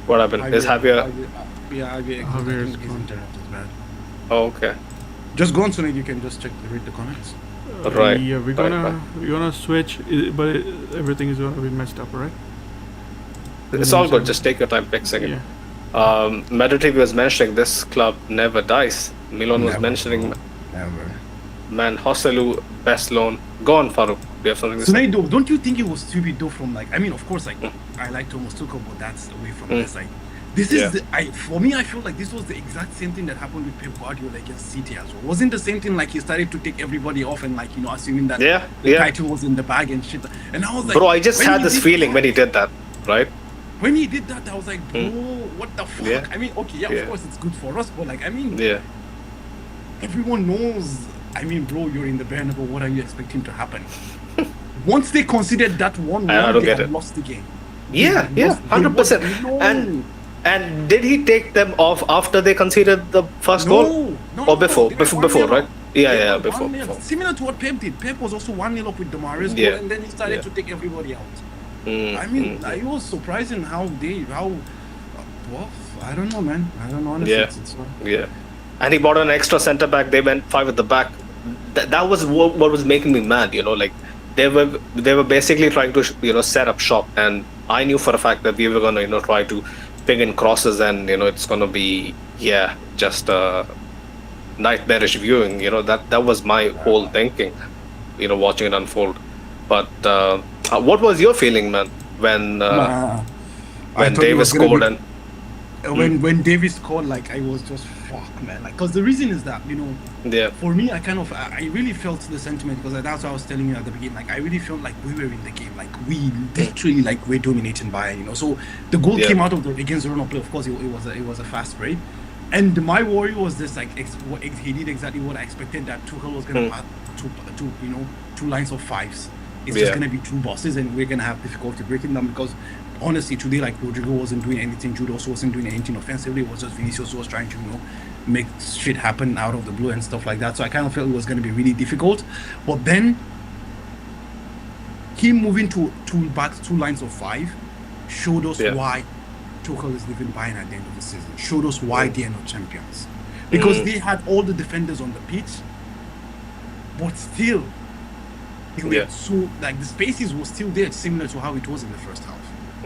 What happened? Is Javier? Javier is internet is bad. Oh, okay. Just go on, so you can just read the comments. Right. Yeah, we're gonna switch, but everything is gonna be messed up, right? It's all good. Just take your time fixing it. Yeah. Madrid was mentioning this club never dies. Milan was mentioning. Never. Man, Joselu, best loan. Go on, Farouk. We have something to say. So, don't you think it was stupid though? From like, I mean, of course, like I like Thomas Tuchel, but that's away from this. Like, this is for me. I feel like this was the exact same thing that happened with Pep Guardiola against City as well. Wasn't the same thing? Like, he started to take everybody off and like assuming that the title was in the bag and shit. And I was like, bro, I just had this feeling when he did that, right? When he did that, I was like, bro, what the fuck? Yeah. I mean, okay, of course it's good for us, but like, I mean, everyone knows. I mean, bro, you're in the Bernabeu. What are you expecting to happen? Once they considered that 1-1, they had lost the game. 100%. And did he take them off after they conceded the first goal? Or before? Before, right? Before. Similar to what Pep did. Pep was also 1-0 up with Demarais goal, and then he started to take everybody out. I mean, it was surprising how I don't know, man. I don't know. Honestly, And he bought an extra centre back. They went 5 at the back. That was what was making me mad. Like they were basically trying to set up shop, and I knew for a fact that we were gonna try to ping in crosses, and it's gonna be just nightmarish viewing. That was my whole thinking. Watching it unfold. But what was your feeling, man, when Davis scored and when Davis scored? Like, I was just fuck, man. Like, because the reason is that for me, I really felt the sentiment, because that's what I was telling you at the beginning. Like, I really felt like we were in the game. Like, we literally we're dominating Bayern. So the goal came out of against the run of play. Of course, it was a fast break. And my worry was this: like, he did exactly what I expected. That Tuchel was gonna have two lines of 5s. It's just gonna be 2 bosses, and we're gonna have difficulty breaking them, because honestly, today, like, Rodrigo wasn't doing anything, Jude also wasn't doing anything offensively. It was just Vinicius who was trying to make shit happen out of the blue and stuff like that. So I kind of felt it was going to be really difficult. But then him moving to 2 lines of 5 showed us why Tuchel is leaving Bayern at the end of the season. Showed us why they are not champions, because they had all the defenders on the pitch, but still, so like the spaces were still there, similar to how it was in the first half.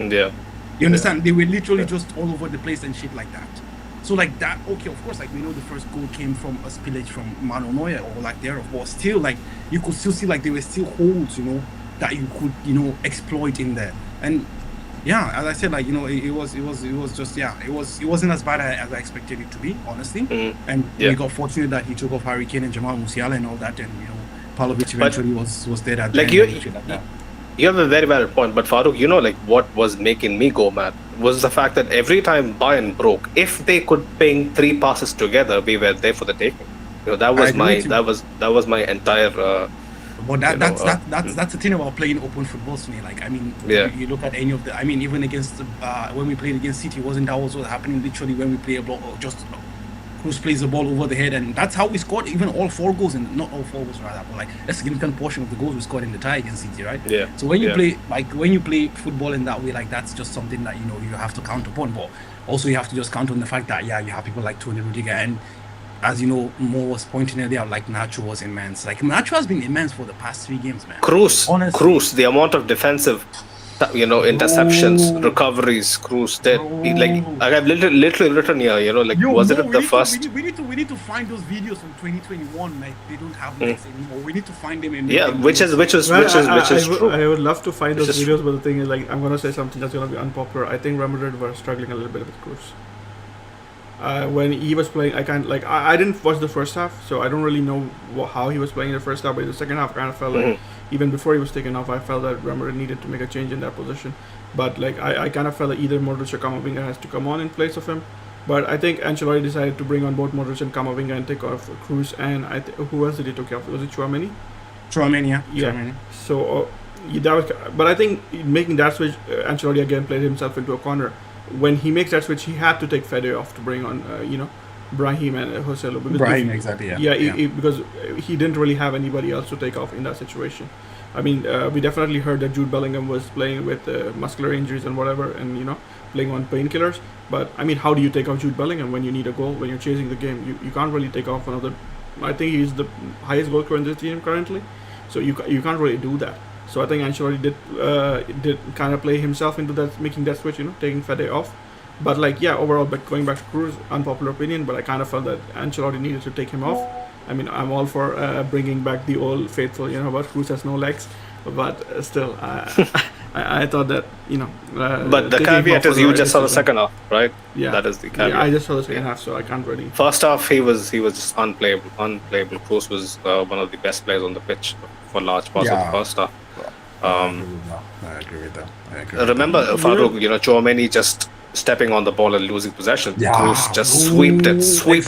You understand? They were literally just all over the place and shit like that. So like that, okay, of course, like we know the first goal came from a spillage from Manuel Neuer or like there, but still, like you could still see like there were still holes, that you could, exploit in there. And as I said, like it was just it wasn't as bad as I expected it to be, honestly. And we got fortunate that he took off Harry Kane and Jamal Musiala and all that, and Pavlovic eventually was dead at the end. You have a very valid point, but Farooq, like what was making me go mad was the fact that every time Bayern broke, if they could ping 3 passes together, we were there for the taking. That was my entire. But that's the thing about playing open football to me. Like, I mean, you look at any of the. I mean, even against when we played against City, wasn't that also happening literally when we play a ball or just Cruz plays the ball over the head, and that's how we scored even all 4 goals, and not all 4 goals rather, but like a significant portion of the goals we scored in the tie against City, right? Yeah. So when you play football in that way, like that's just something that you have to count upon. But also you have to just count on the fact that you have people like Tony Rudiger, and as you know, Mo was pointing earlier, like Nacho was immense. Like Nacho has been immense for the past 3 games, man. Cruz, the amount of defensive. Interceptions, recoveries, Cruz did. Like I've literally written here, was it the first? We need to find those videos from 2021. Like they don't have legs anymore. We need to find them. Which is true. I would love to find those videos, but the thing is, like, I'm gonna say something that's gonna be unpopular. I think Real Madrid were struggling a little bit with Cruz. When he was playing, I didn't watch the first half, so I don't really know how he was playing in the first half. But in the second half, I kind of felt like even before he was taken off, I felt that Real Madrid needed to make a change in that position. But like I kind of felt that either Modric or Camavinga has to come on in place of him. But I think Ancelotti decided to bring on both Modric and Camavinga and take off Cruz. And who else did he take off? Was it Tchouaméni? Tchouaméni, yeah. Tchouaméni. So that was. But I think making that switch, Ancelotti again played himself into a corner. When he makes that switch, he had to take Fede off to bring on, Brahim and Joselu. Brahim, exactly, yeah. Because he didn't really have anybody else to take off in that situation. I mean, we definitely heard that Jude Bellingham was playing with muscular injuries and whatever, and, playing on painkillers. But, I mean, how do you take off Jude Bellingham when you need a goal, when you're chasing the game? You can't really take off another. I think he's the highest goal scorer in this team currently. So you can't really do that. So I think Ancelotti did kind of play himself into that, making that switch, taking Fede off. But overall, but going back to Cruz, unpopular opinion, but I kind of felt that Ancelotti needed to take him off. I mean, I'm all for bringing back the old faithful, but Cruz has no legs. But still, I thought that, but the caveat is you just saw the second half, right? Yeah. That is the caveat. Yeah, I just saw the second half, so I can't really. First half, he was just unplayable. Cruz was one of the best players on the pitch for large parts of the first half. I agree with that. Remember, Farooq, Tchouaméni just stepping on the ball and losing possession. Cruz just swept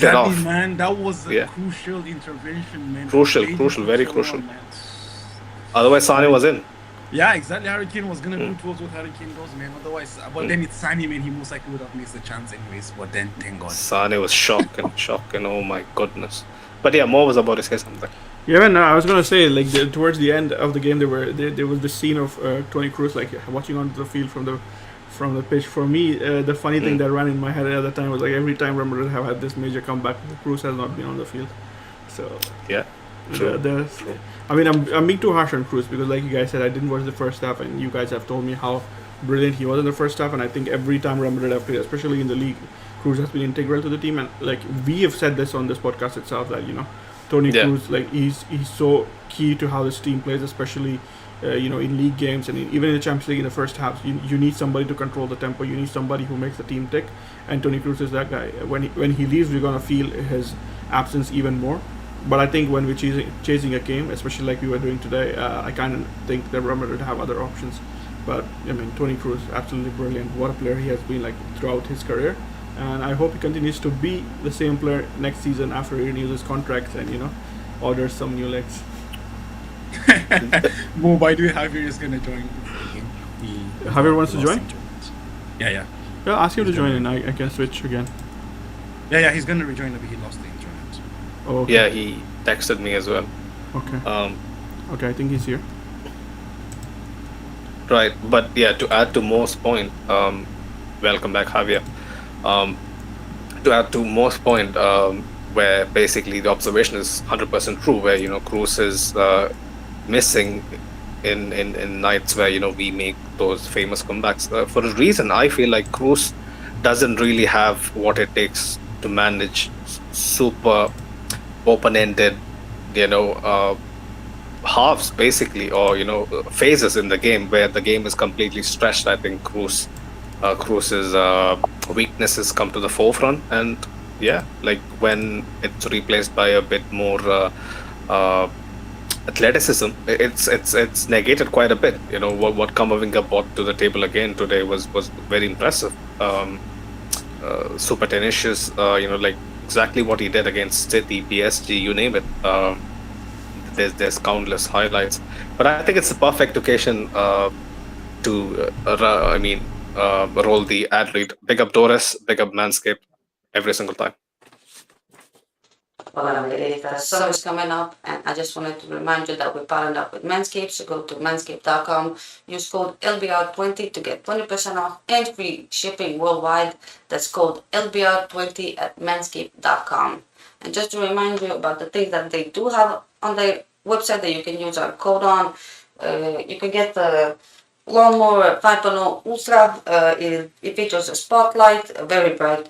it off. Man, that was a crucial intervention, man. Crucial, very crucial. Otherwise, Sane was in. Yeah, exactly. Harry Kane was gonna do towards what Harry Kane does, man. Otherwise, but then it's Sane, man. He most likely would have missed the chance anyways. But then, thank God. Sane was shocking. Oh my goodness. But yeah, Mo was about to say something. Yeah, man. I was gonna say, towards the end of the game, there was the scene of Toni Kroos watching onto the field from the pitch. For me, the funny thing that ran in my head at the time was every time Real Madrid have had this major comeback, Kroos has not been on the field. So yeah, true. I mean, I'm being too harsh on Kroos because, like you guys said, I didn't watch the first half, and you guys have told me how brilliant he was in the first half. And I think every time Real Madrid have played, especially in the league, Kroos has been integral to the team. And we have said this on this podcast itself that Toni Kroos, he's so key to how this team plays, especially in league games and even in the Champions League in the first half. You need somebody to control the tempo. You need somebody who makes the team tick, and Toni Kroos is that guy. When he leaves, we're gonna feel his absence even more. But I think when we're chasing a game, especially like we were doing today, I kind of think that Real Madrid have other options. But I mean, Toni Kroos, absolutely brilliant. What a player he has been throughout his career. And I hope he continues to be the same player next season after he renews his contract and orders some new legs. Mo, by the way, Javier is gonna join. Javier wants to join? Yeah. Yeah, ask him to join and I can switch again. Yeah, he's gonna rejoin, but he lost the enjoyment. Oh, okay. Yeah, he texted me as well. Okay. Okay, I think he's here. Right, but yeah, to add to Mo's point, welcome back, Javier. To add to Mo's point, where basically the observation is 100% true, where Kroos is missing in nights where we make those famous comebacks. For a reason, I feel like Kroos doesn't really have what it takes to manage super open-ended, halves basically, or phases in the game where the game is completely stretched. I think Kroos's weaknesses come to the forefront, and when it's replaced by a bit more athleticism, it's negated quite a bit. What Kamavinga brought to the table again today was very impressive. Super tenacious. Like exactly what he did against City, PSG, you name it. There's countless highlights, but I think it's the perfect occasion to roll the ad read. Big up Doris, big up Manscaped, every single time. Well, the summer is coming up, and I just wanted to remind you that we're partnered up with Manscaped. So go to manscaped.com, use code LBR20 to get 20% off and free shipping worldwide. That's code LBR20 at manscaped.com. And just to remind you about the things that they do have on their website that you can use our code on, you can get the Lawnmower 5.0 Ultra. It features a spotlight, a very bright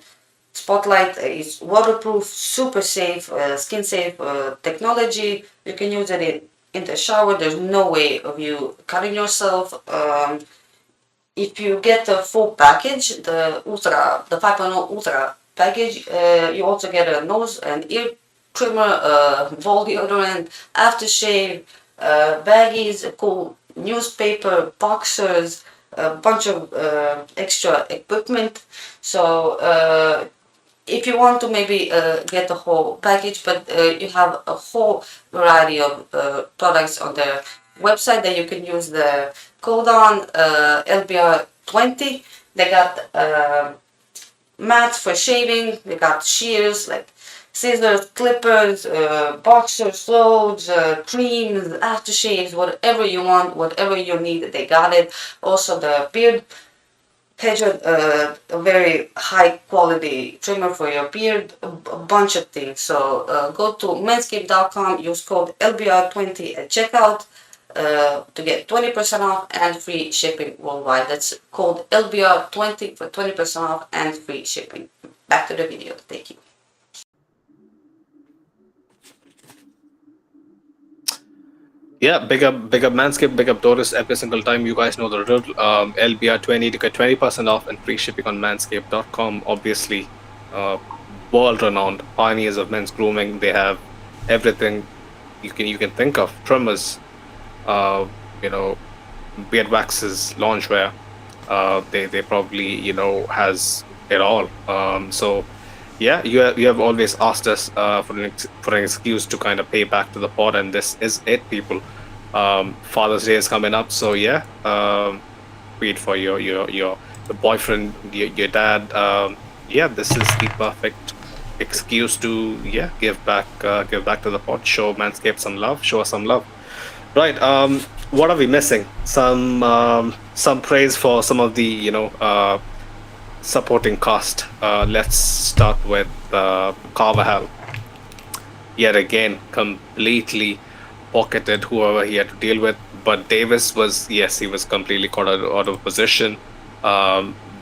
spotlight. Is waterproof, super safe, skin safe technology. You can use it in the shower. There's no way of you cutting yourself. If you get the full package, the 5.0 Ultra package, you also get a nose and ear trimmer, ball deodorant, aftershave, baggies, a cool newspaper, boxers, a bunch of extra equipment. So if you want to maybe get the whole package, but you have a whole variety of products on their website that you can use the code on, LBR20. They got mats for shaving, they got shears like scissors, clippers, boxers, clothes, creams, aftershaves, whatever you want, whatever you need, they got it. Also the beard hedger, a very high quality trimmer for your beard, a bunch of things. So go to manscaped.com, use code LBR20 at checkout to get 20% off and free shipping worldwide. That's code LBR20 for 20% off and free shipping. Back to the video. Thank you. Yeah, big up Manscaped, big up Doris every single time. You guys know the drill. LBR20 to get 20% off and free shipping on manscaped.com. Obviously, world-renowned pioneers of men's grooming. They have everything you can think of. Trimmers, beard waxes, loungewear. They probably has it all. So yeah, you have always asked us for an excuse to kind of pay back to the pod, and this is it, people. Father's Day is coming up, so yeah, be it for your boyfriend, your dad. Yeah, this is the perfect excuse to give back to the pod. Show Manscaped some love. Show us some love. Right. What are we missing? Some praise for some of the supporting cast. Let's start with Carvajal. Yet again, completely pocketed whoever he had to deal with. But Davis was completely caught out of position.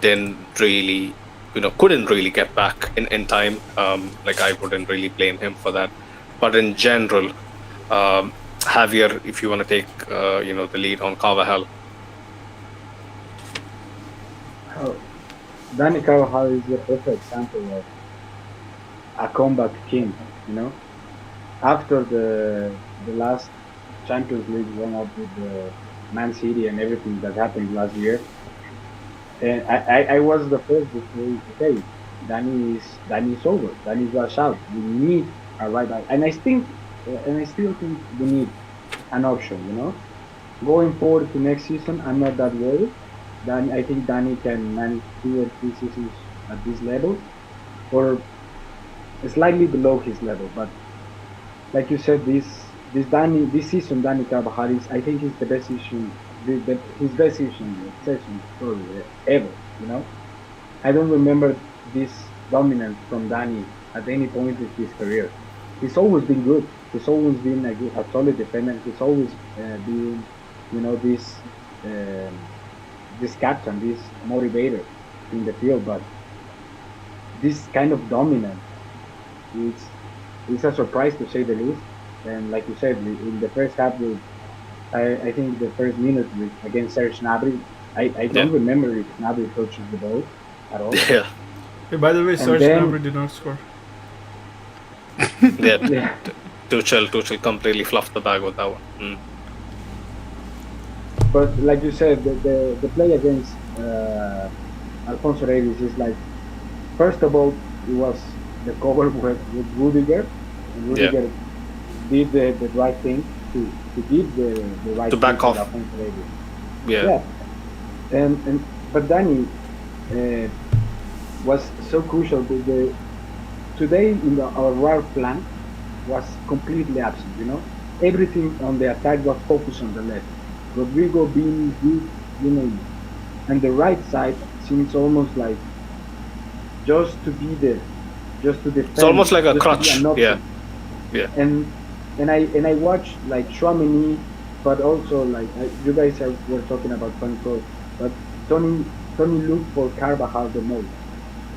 Didn't really, couldn't really get back in time. I wouldn't really blame him for that. But in general, Javier, if you want to take the lead on Carvajal. Oh. Dani Carvajal is the perfect example of a comeback king, After the last Champions League run up with the Man City and everything that happened last year, and I was the first to say, okay, Dani is over. Dani's washed out. We need a right back, and I still think we need an option, Going forward to next season, I'm not that worried. I think Dani can manage 2 or 3 seasons at this level, or slightly below his level. But like you said, this season, Dani Carvajal I think is the best season, his best season probably ever. I don't remember this dominance from Dani at any point in his career. He's always been good. He's always been a solid defender. He's always been, this captain, this motivator in the field, but this kind of dominance it's a surprise to say the least. And like you said, in the first half, I think the first minute against Serge Gnabry, I don't remember if Gnabry touches the ball at all. Yeah. Hey, by the way, Serge Gnabry did not score. Yeah. Tuchel completely fluffed the bag with that one. But like you said, the play against Alfonso Davies is like, first of all, it was the cover with Rudiger, and Rudiger did the right thing to give the right to back off. Alfonso Davies. Yeah. But Danny was so crucial. Today in our right flank was completely absent. You know, everything on the attack was focused on the left. Rodrigo being good, you know, and the right side seems almost like just to be there, just to defend. It's almost like a crutch. Yeah. And I watched like Tchouaméni, but also like you guys were talking about Toni Kroos, but Tony looked for Carvajal the most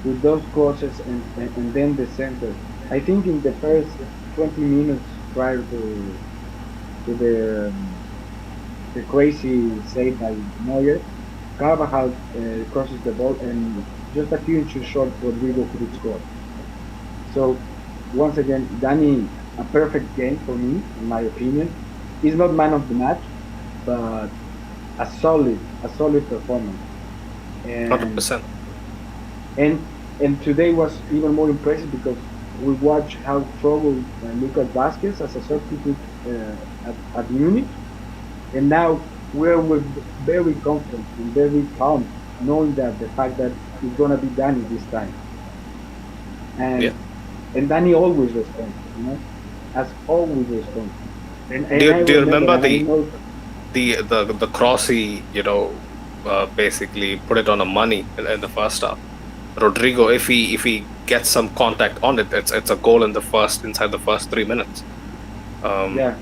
with those crosses and then the center. I think in the first 20 minutes prior to the crazy save by Neuer, Carvajal crosses the ball and just a few inches short, Rodrigo could score. So once again, Danny, a perfect game for me, in my opinion. He's not man of the match, but a solid performance. And 100%. And today was even more impressive because we watched how troubled Lucas Vázquez as a substitute at Munich, and now we're very confident and very calm, knowing that the fact that it's gonna be Danny this time, and Danny always responds, you know, as always responds. And do you remember the cross he, you know, basically put it on a money in the first half? Rodrigo, if he gets some contact on it, it's a goal inside the first 3 minutes. Yeah.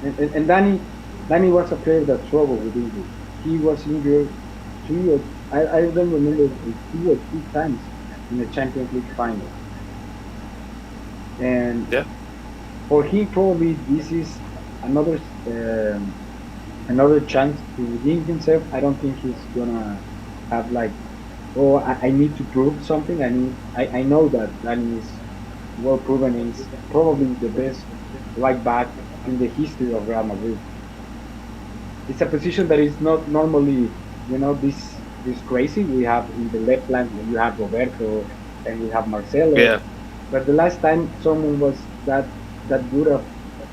And Danny was a player that struggled with injury. He was injured I don't remember 2 or 3 times in the Champions League final. And for him, probably this is another chance to redeem himself. I don't think he's gonna have like, oh, I need to prove something. I know that Danny is well proven and is probably the best right back in the history of Real Madrid. It's a position that is not normally, you know, this crazy. We have in the left flank, you have Roberto and we have Marcelo. Yeah. But the last time someone was that good of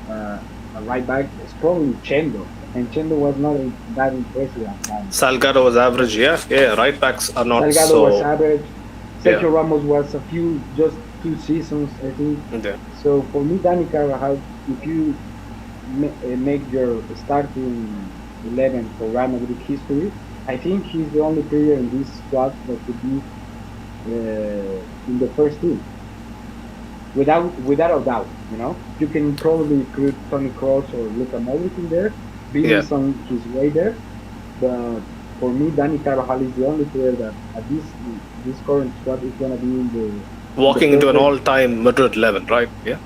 a right back is probably Chendo, and Chendo was not that impressive at times. Salgado was average, right backs are not Salgado was average. Sergio Ramos was just 2 seasons, I think. Yeah. So for me, Dani Carvajal, if you make your starting 11 for Real Madrid history, I think he's the only player in this squad that could be in the first team. Without a doubt, you know, you can probably put Toni Kroos or Luka Modric in there, Vinicius on his way there, but for me, Dani Carvajal is the only player that at this current squad is gonna be in the walking into an all-time Madrid 11, right? Yeah.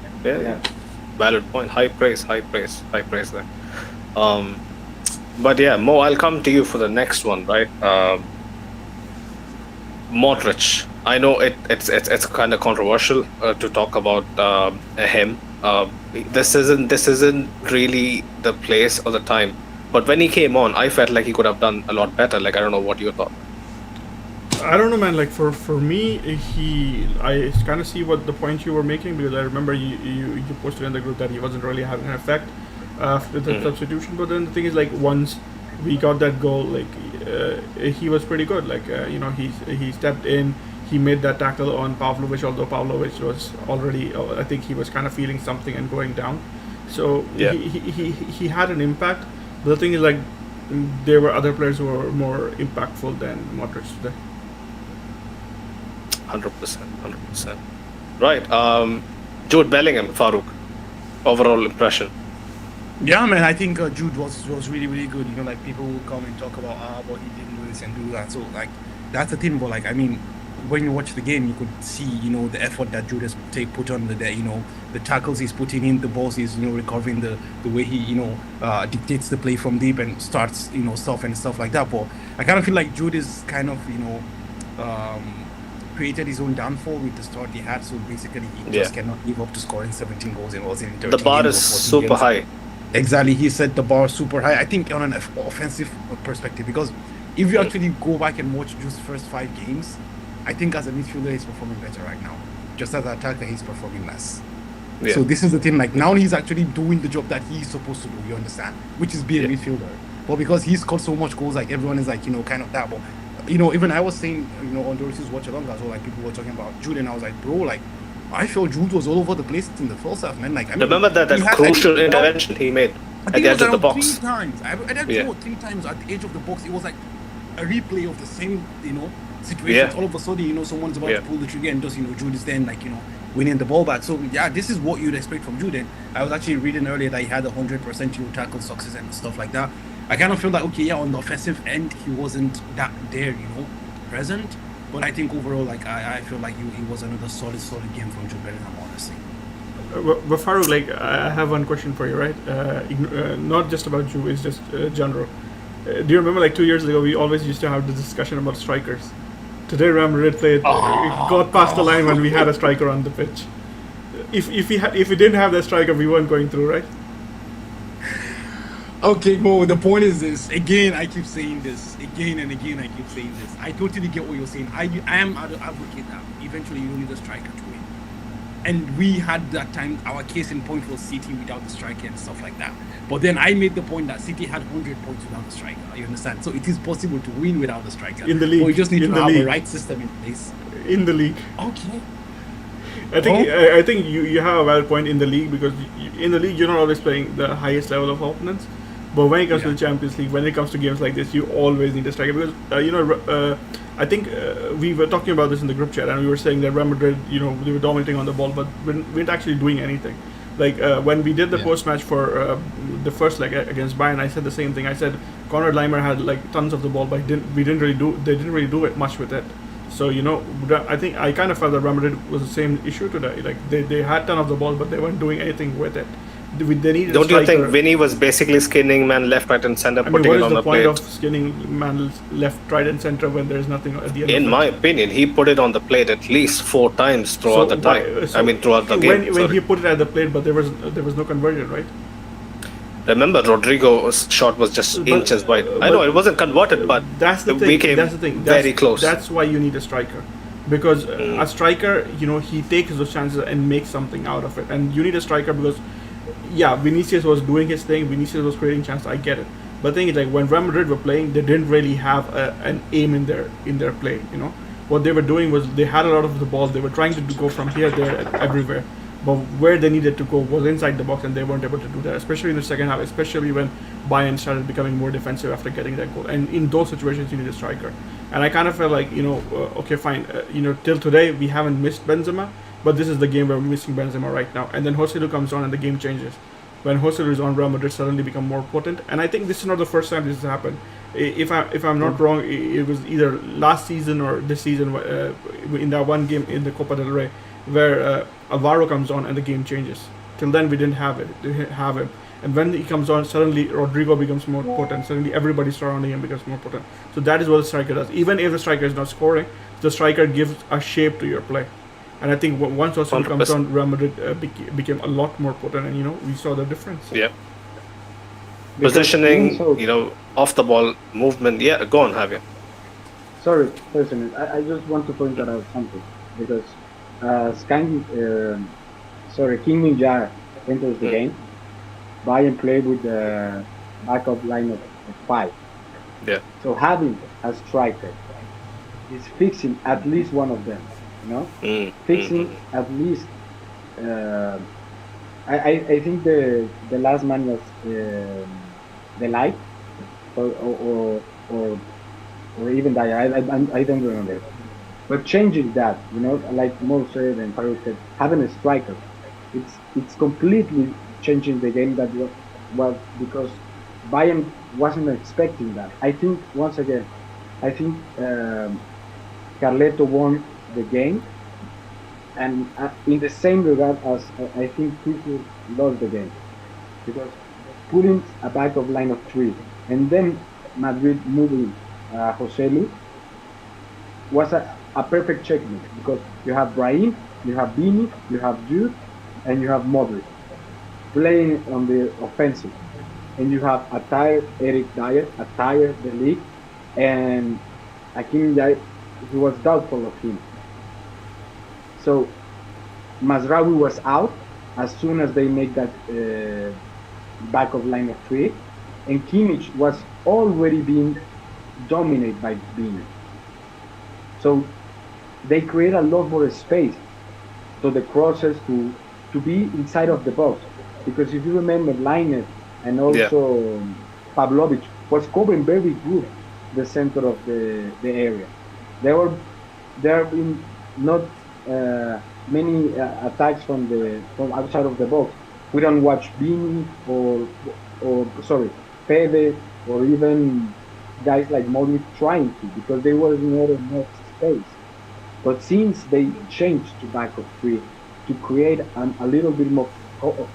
Valid point. High praise there. But yeah, Mo, I'll come to you for the next one, right? Modric. I know it's kind of controversial to talk about him. This isn't really the place or the time. But when he came on, I felt like he could have done a lot better. Like, I don't know what you thought. I don't know, man. Like for me, I kind of see what the point you were making, because I remember you posted in the group that he wasn't really having an effect after the substitution. But then the thing is, like, once we got that goal, like he was pretty good. Like you know, he stepped in. He made that tackle on Pavlovic, although Pavlovic was already, I think he was kind of feeling something and going down. So he had an impact. But the thing is, like, there were other players who were more impactful than Modric today. 100%. Right. Jude Bellingham, Farouk. Overall impression. Yeah, man, I think Jude was really, really good. You know, like, people will come and talk about but he didn't do this and do that. So, like, that's the thing. But, like, I mean, when you watch the game, you could see, you know, the effort that Jude has put on you know, the tackles he's putting in, the balls he's, you know, recovering, the way he, you know, dictates the play from deep and starts, you know, stuff like that. But I kind of feel like Jude is kind of, you know, created his own downfall with the start he had. So basically, he just cannot live up to scoring 17 goals in 13 The bar is super high. Exactly, he set the bar super high. I think on an offensive perspective, because if you actually go back and watch just first 5 games, I think as a midfielder he's performing better right now. Just as an attacker, he's performing less. Yeah. So this is the thing. Like now, he's actually doing the job that he's supposed to do. You understand? Which is be a midfielder. But because he's scored so much goals, like everyone is like, you know, kind of that. But you know, even I was saying, you know, on Doris's watch along as well, like people were talking about Jude, and I was like, bro, like I felt Jude was all over the place in the first half, man. Like I mean, remember that crucial intervention he made at the edge of the box. 3 times. I did 3 times at the edge of the box. It was like a replay of the same, you know, situation. All of a sudden, you know, someone's about to pull the trigger, and just, you know, Jude is then like, you know, winning the ball back. So yeah, this is what you'd expect from Jude. And I was actually reading earlier that he had 100% tackle success and stuff like that. I kind of feel like, okay, yeah, on the offensive end, he wasn't that there, you know, present. But I think overall, like, I feel like he was another solid game from Jude Bellingham, honestly. But Farouk, like, I have one question for you, right? Not just about Jude, it's just general. Do you remember, like, 2 years ago, we always used to have this discussion about strikers? Today, Real Madrid played, got past the line when we had a striker on the pitch. If we didn't have that striker, we weren't going through, right? Okay, Mo, the point is this. Again, I keep saying this. Again and again, I keep saying this. I totally get what you're saying. I am an advocate that eventually you don't need a striker to win. And we had that time, our case in point was City without the striker and stuff like that. But then I made the point that City had 100 points without the striker. You understand? So it is possible to win without the striker. In the league. But we just need to have the right system in place. In the league. Okay. I think you have a valid point in the league, because in the league you're not always playing the highest level of opponents. But when it comes to the Champions League, when it comes to games like this, you always need a striker, because I think we were talking about this in the group chat, and we were saying that Real Madrid, you know, they were dominating on the ball, but we weren't actually doing anything. Like when we did the post match for the first leg against Bayern, I said the same thing. I said Konrad Laimer had like tons of the ball, but they didn't really do it much with it. So, you know, I think I kind of felt that Real Madrid was the same issue today. Like they had ton of the ball, but they weren't doing anything with it. Don't you think Vinny was basically skinning man left, right, and center, putting it on the plate? What is the point of skinning man left, right, and center when there's nothing at the end? In my opinion, he put it on the plate at least 4 times throughout the time. Throughout the game. When he put it at the plate, but there was no conversion, right? Remember, Rodrigo's shot was just inches wide. I know it wasn't converted, but that's the thing. That's the thing. Very close. That's why you need a striker, because a striker, you know, he takes those chances and makes something out of it. And you need a striker because, yeah, Vinicius was doing his thing. Vinicius was creating chances. I get it. But the thing is, like, when Real Madrid were playing, they didn't really have an aim in their play. You know, what they were doing was they had a lot of the ball. They were trying to go from here, there, and everywhere. But where they needed to go was inside the box, and they weren't able to do that, especially in the second half, especially when Bayern started becoming more defensive after getting that goal. And in those situations, you need a striker. And I kind of felt like, you know, okay, fine. You know, till today, we haven't missed Benzema, but this is the game where we're missing Benzema right now. And then Joselu comes on, and the game changes. When Joselu is on, Real Madrid suddenly become more potent. And I think this is not the first time this has happened. If I'm not wrong, it was either last season or this season in that one game in the Copa del Rey, where Alvaro comes on and the game changes. Till then, we didn't have him. And when he comes on, suddenly Rodrigo becomes more potent. Suddenly, everybody surrounding him becomes more potent. So that is what the striker does. Even if the striker is not scoring, the striker gives a shape to your play. And I think once Joselu comes on, Real Madrid became a lot more potent, and, you know, we saw the difference. Yeah. Positioning, you know, off the ball movement. Yeah, go on, Javier. Sorry, I just want to point out something, because King Min-jae enters the game. Bayern played with the backup line of 5. Yeah. So having a striker is fixing at least one of them. You know, fixing at least. I think the last man was the light, or even Dyer. I don't remember. But changing that, you know, like Mo said and Farouk said, having a striker, it's completely changing the game. That was because Bayern wasn't expecting that. I think once again, Carleto won the game, and in the same regard as I think Tuchel lost the game, because putting a backup line of 3 and then Madrid moving Joselu was a perfect checkmate because you have Brahim, you have Vini, you have Jude, and you have Modric playing on the offensive, and you have a tired Eric Dyer, a tired De Ligt, and Hakim Ziyech, he was doubtful of him. So Mazraoui was out as soon as they make that back of line of three, and Kimmich was already being dominated by Vini. So they create a lot more space so the crosses to be inside of the box. Because if you remember, Lainez and also Pavlovic was covering very good the center of the area. There have been not many attacks from outside of the box. We don't watch Vini or Fede or even guys like Modric trying to, because they were not enough space. But since they changed to back of three to create a little bit more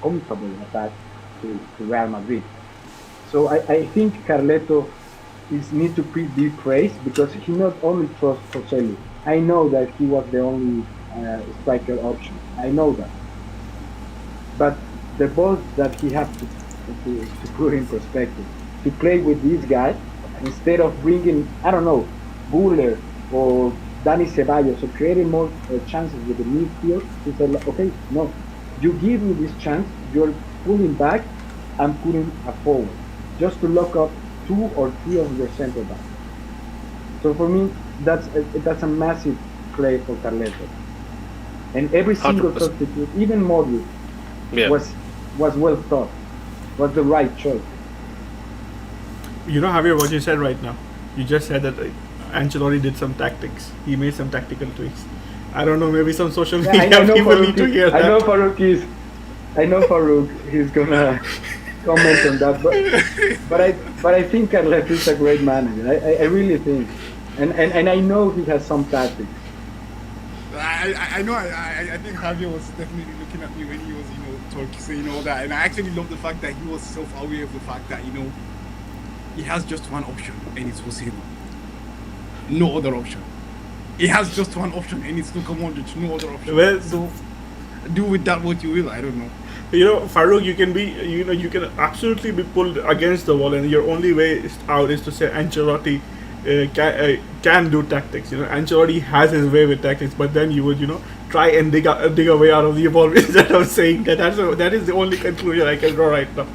comfortable attack to Real Madrid. So I think Carleto need to be praised because he not only trusts Joselu. I know that he was the only striker option. I know that. But the ball that he had to put in perspective, to play with this guy, instead of bringing, I don't know, Buller or Dani Ceballos, so creating more chances with the midfield, he said, okay, no, you give me this chance, you're pulling back and putting a forward, just to lock up 2 or 3 of your center backs. So for me, that's a massive play for Carleto. And every single 100%. Substitute, even Modric, was well thought, was the right choice. You know, Javier, what you said right now, you just said that Ancelotti did some tactics. He made some tactical tweaks. I don't know, maybe some social media people need to hear that. I know Farouk, he's gonna comment on that, but I think Carleto is a great manager. I really think, and I know he has some tactics. I know. I think Javier was definitely looking at me when he was, talking, saying all that, and I actually love the fact that he was self-aware of the fact that he has just one option, and it's Joselu. No other option. He has just one option, and it's Luka Modric. No other option. Well, so do with that what you will. I don't know. Farouk, you can absolutely be pulled against the wall, and your only way out is to say Ancelotti can do tactics. Ancelotti has his way with tactics, but then you would try and dig a way out of the ball instead of saying that. That is the only conclusion I can draw right now.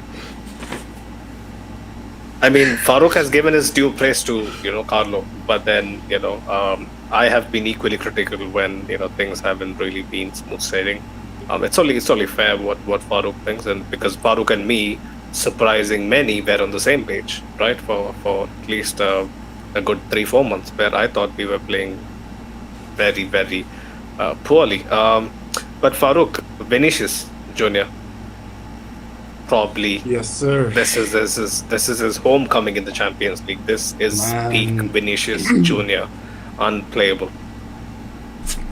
I mean, Farouk has given his due praise to Carlo, but then I have been equally critical when things haven't really been smooth sailing. It's only fair what Farouk thinks, and because Farouk and me, surprising many, were on the same page, right? For at least a good 3-4 months, where I thought we were playing very, very poorly. But Farouk, Vinicius Junior, probably, yes, sir. This is his homecoming in the Champions League. This is peak Vinicius Junior, unplayable.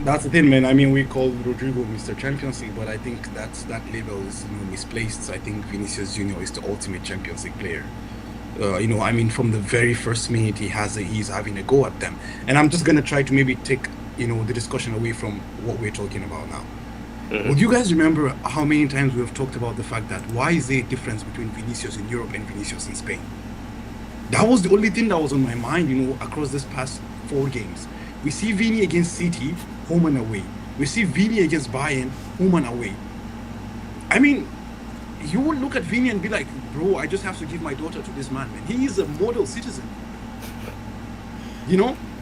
That's the thing, man. I mean, we call Rodrigo Mr. Champions League, but I think that label is misplaced. I think Vinicius Junior is the ultimate Champions League player. I mean, from the very first minute he's having a go at them. And I'm just gonna try to maybe take the discussion away from what we're talking about now. Mm-hmm. Would you guys remember how many times we have talked about the fact that why is there a difference between Vinicius in Europe and Vinicius in Spain? That was the only thing that was on my mind, across this past 4 games. We see Vini against City, home and away. We see Vini against Bayern, home and away. I mean, you would look at Vini and be like, bro, I just have to give my daughter to this man. He is a model citizen.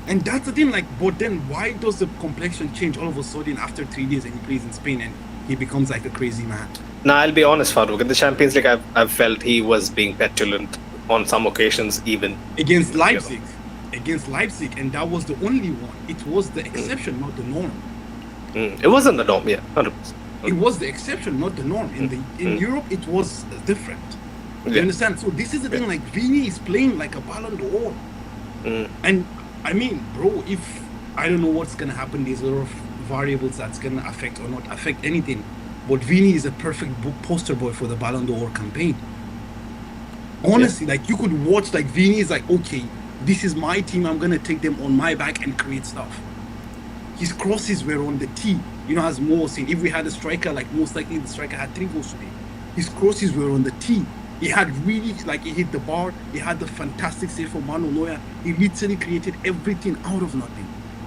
And that's the thing, but then why does the complexion change all of a sudden after 3 days and he plays in Spain and he becomes like a crazy man? Now, I'll be honest, Farouk, in the Champions League, I've felt he was being petulant on some occasions, even. Against Leipzig. Against Leipzig, and that was the only one. It was the exception, not the norm. It wasn't the norm, yeah, 100%. It was the exception, not the norm. In Europe, it was different. You understand? So this is the thing, Vini is playing like a Ballon d'Or. And I mean, bro, if I don't know what's gonna happen, there's a lot of variables that's gonna affect or not affect anything. But Vini is a perfect poster boy for the Ballon d'Or campaign. Honestly, you could watch Vini is okay, this is my team, I'm gonna take them on my back and create stuff. his crosses were on the tee. You know, as Mo was saying, if we had a striker, like most likely the striker had 3 goals today. His crosses were on the tee. He had really, like, he hit the bar. He had the fantastic save for Manu Neuer. He literally created everything out of nothing.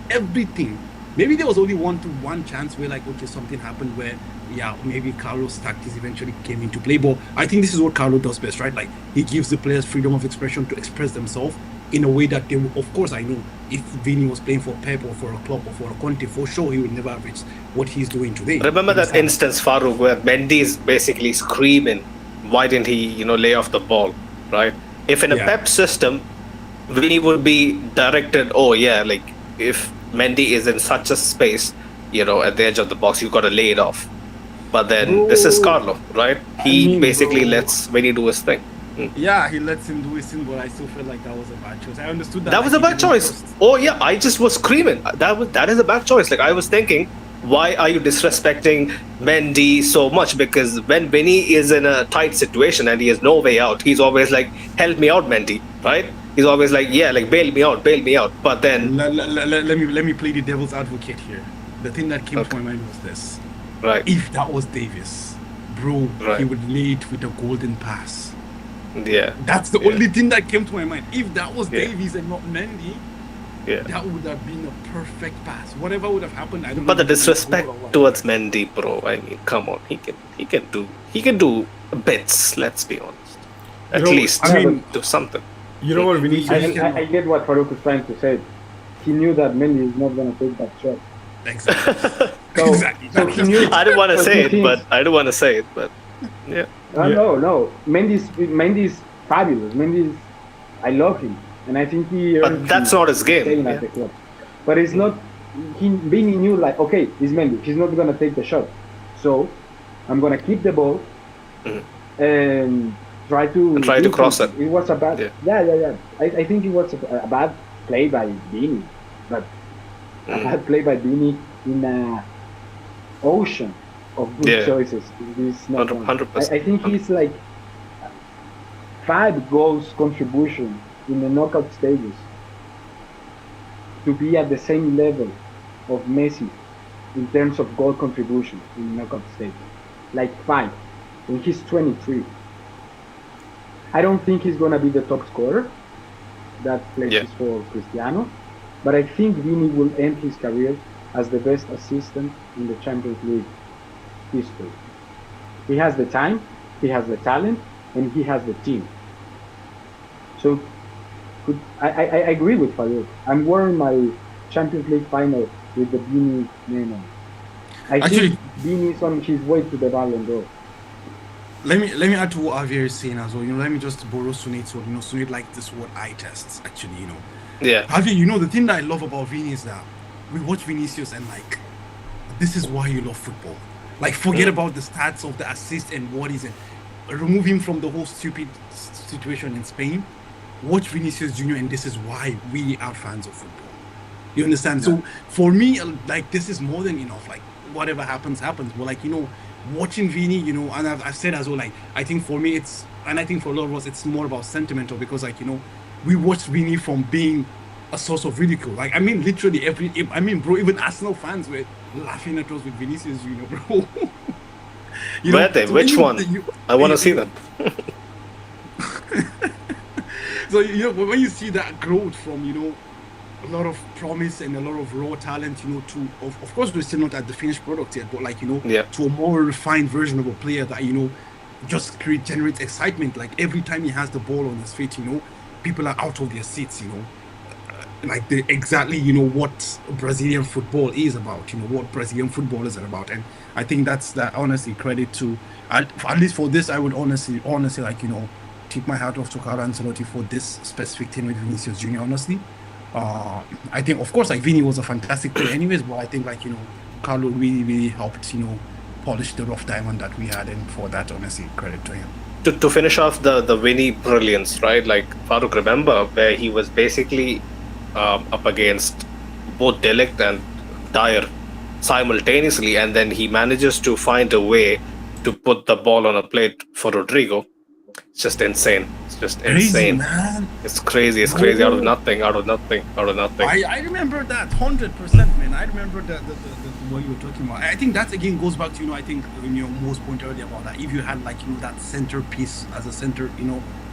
Everything. Maybe there was only one chance where, like, okay, something happened where, yeah, maybe Carlo's tactics eventually came into play. But I think this is what Carlo does best, right? Like, he gives the players freedom of expression to express themselves in a way that they will, of course, I know if Vini was playing for Pep or for a club or for a Conte, for sure he would never have reached what he's doing today. Remember that instance, Farouk, where Mendy is basically screaming, why didn't he, lay off the ball, right? If in a Pep system, Vini would be directed, like, if Mendy is in such a space, at the edge of the box, you've got to lay it off. But then this is Carlo, right? He basically lets Vini do his thing. Yeah, he lets him do his thing, but I still felt like that was a bad choice. I understood that. That was a bad choice. Oh yeah, I just was screaming. That is a bad choice. Like, I was thinking, why are you disrespecting Mendy so much? Because when Vini is in a tight situation and he has no way out, he's always like, help me out, Mendy, right? He's always like, yeah, like, bail me out. But then let me play the devil's advocate here. The thing that came to my mind was this. Right. If that was Davis, bro, he would lead with a golden pass. Yeah. That's the only thing that came to my mind. If that was Davies and not Mendy, that would have been a perfect pass. Whatever would have happened, I don't know. But the disrespect towards Mendy, bro. I mean, come on. He can do bits, let's be honest. At least do something. You know what, Vinicius? I get what Farouk is trying to say. He knew that Mendy is not going to take that shot. Exactly. So he knew. I didn't want to say it, but yeah. No. Mendy's fabulous. I love him, and I think he. But that's not his game. At the club. But it's not. Vinny knew, like, okay, it's Mendy. He's not gonna take the shot, so I'm gonna keep the ball and try to cross it. It was a bad. Yeah. I think it was a bad play by Vinny, but a bad play by Vinny in an ocean of good choices. This 100%. I think he's like 5 goals contribution in the knockout stages to be at the same level of Messi in terms of goal contribution in knockout stages. Like 5, and he's 23. I don't think he's gonna be the top scorer. That place is for Cristiano, but I think Vini will end his career as the best assistant in the Champions League history. He has the time, he has the talent, and he has the team. So I agree with Farouk. I'm wearing my Champions League final with the Vini name on. I think Vini is on his way to the Ballon d'Or. Let me add to what Javier is saying as well. Let me just borrow Sunit's word. Sunit like this word eye tests, actually, Yeah. Javier, the thing that I love about Vini is that we watch Vinicius and, like, this is why you love football. Like, forget about the stats of the assist and what is it. Remove him from the whole stupid situation in Spain. Watch Vinicius Junior, and this is why we are fans of football. You understand? So for me, like, this is more than enough. Like, whatever happens. But, like, watching Vini, and I've said as well, like, I think for me and I think for a lot of us, it's more about sentimental because, like, we watched Vini from being a source of ridicule. Like, I mean, literally bro, even Arsenal fans were laughing at us with Vinicius Junior, bro. Where they? Which one? I want to see them. So, when you see that growth from, a lot of promise and a lot of raw talent, to, of course, we're still not at the finished product yet, but, like, to a more refined version of a player that, just generates excitement. Like, every time he has the ball on his feet, people are out of their seats, like exactly, what Brazilian football is about, what Brazilian football is about. And I think that's honestly credit to, at least for this, I would honestly, like, tip my hat off to Carlo Ancelotti for this specific thing with Vinicius Junior, honestly. I think, of course, like, Vini was a fantastic player anyways, but I think, like, Carlo really, really helped, polish the rough diamond that we had, and for that, honestly, credit to him. To finish off the Vini brilliance, right? Like, Farouk, remember where he was basically up against both De Ligt and Dyer simultaneously, and then he manages to find a way to put the ball on a plate for Rodrigo. It's just insane. It's just Crazy, insane. man. It's crazy. It's crazy. Out of nothing. Out of nothing. Out of nothing. I remember that 100%, man. I remember that the what you were talking about. I think that again goes back to I think most point earlier about that. If you had like that centerpiece as a center,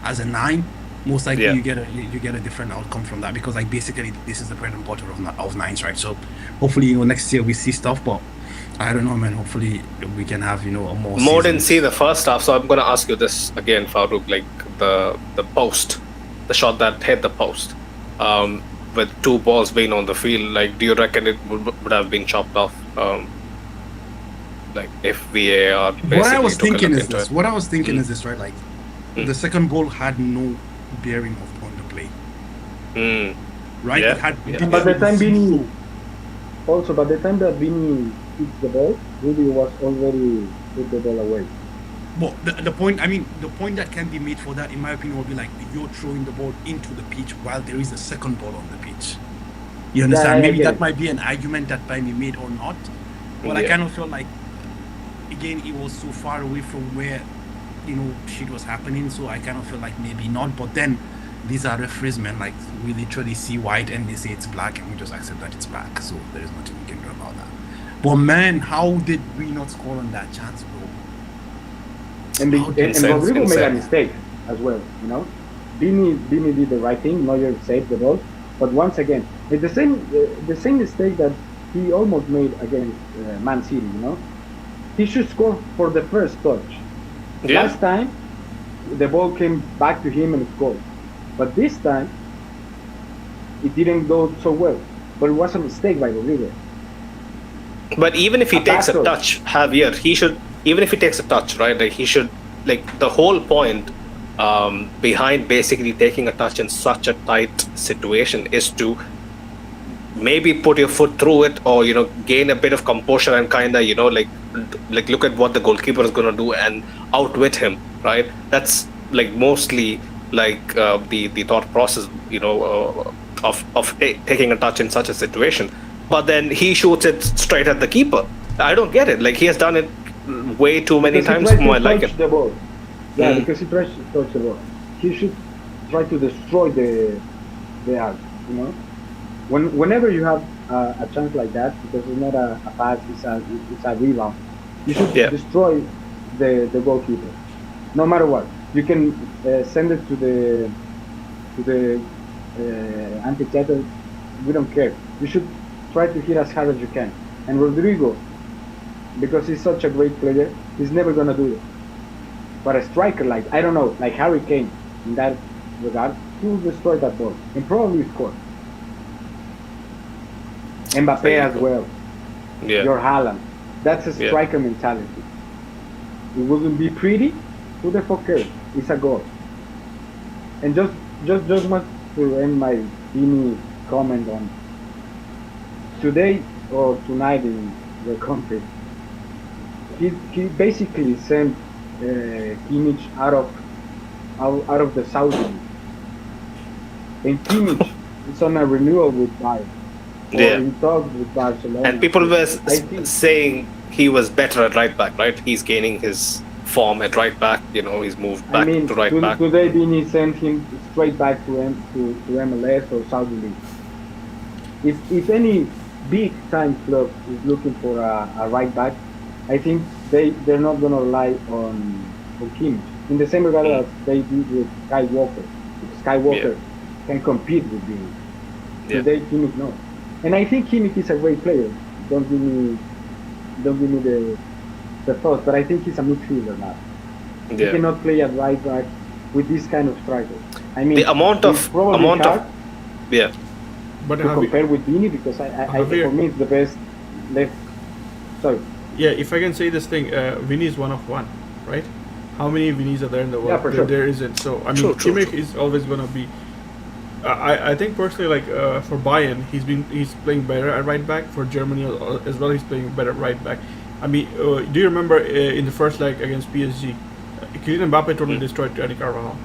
as a 9, most likely you get a different outcome from that, because like basically this is the bread and butter of 9s, right? So hopefully next year we see stuff, but I don't know, man. Hopefully we can have a more didn't see the first half, so I'm gonna ask you this again, Farouk. Like the post, the shot that hit the post, with 2 balls being on the field. Like, do you reckon it would have been chopped off? Like if VAR. What I was thinking is this. What I was thinking is this, right? Like the second ball had no bearing on the play. Right? Yeah. It had, By the time Vini, also by the time that Vini hits the ball, Rudy was already put the ball away. Well, the point that can be made for that, in my opinion, would be like you're throwing the ball into the pitch while there is a second ball on the pitch. You understand? Maybe that might be an argument that might be made or not. But I kind of feel like, again, it was so far away from where, shit was happening. So I kind of feel like maybe not. But then these are referees, man. Like, we literally see white and they say it's black and we just accept that it's black. So there is nothing we can do about that. But man, how did we not score on that chance, bro? And Rodrigo made a mistake as well, Vini did the right thing. Neuer saved the ball, but once again, it's the same mistake that he almost made against Man City. He should score for the first touch. Yeah. Last time, the ball came back to him and scored, but this time, it didn't go so well. But it was a mistake by Rodrigo. But even if he takes a touch, Javier, he should. Even if he takes a touch, right? Like he should. Like the whole point behind basically taking a touch in such a tight situation is to maybe put your foot through it, or gain a bit of composure and kind of like look at what the goalkeeper is going to do and outwit him, right? That's like mostly like the thought process, of taking a touch in such a situation. But then he shoots it straight at the keeper. I don't get it. Like he has done it way too many times for my liking. The ball. Yeah, because he tries to touch the ball. He should try to destroy the arc. Whenever you have a chance like that, because it's not a pass, it's a rebound. You should destroy the goalkeeper, no matter what. You can send it to the anti-tackle. We don't care. You should try to hit as hard as you can. And Rodrigo, because he's such a great player, he's never gonna do it. But a striker like Harry Kane, in that regard, he will destroy that ball and probably score. Mbappe as well. Yeah. Your Haaland. That's a striker mentality. It wouldn't be pretty. Who the fuck cares? It's a goal. And just want to end my Vini comment on today or tonight in the country. He basically sent Kimmich out of the Saudi League. And Kimmich is on a renewal with Bayern. Yeah. He talked with Barcelona. And people were saying he was better at right back, right? He's gaining his form at right back. He's moved back to right back. Today, Vini sent him straight back to MLS or Saudi League. If any big time club is looking for a right back, I think they're not gonna rely on Kimmich in the same regard as they did with Kai Walker. Because Kai Walker can compete with Vini. Today, Kimmich no. And I think Kimmich is a great player. Don't give me the thought, but I think he's a midfielder now. He cannot play at right back with this kind of striker. I mean, the amount of but to compare with Vini, because for me it's the best left. Sorry. Yeah, if I can say this thing, Vini is one of one, right? How many Vinis are there in the world? Yeah, for sure. There isn't. So I mean, Kimmich is always gonna be. I think personally, like for Bayern, he's playing better at right back. For Germany as well, he's playing better at right back. I mean, do you remember in the first leg against PSG, Kylian Mbappe totally destroyed Dani Carvajal.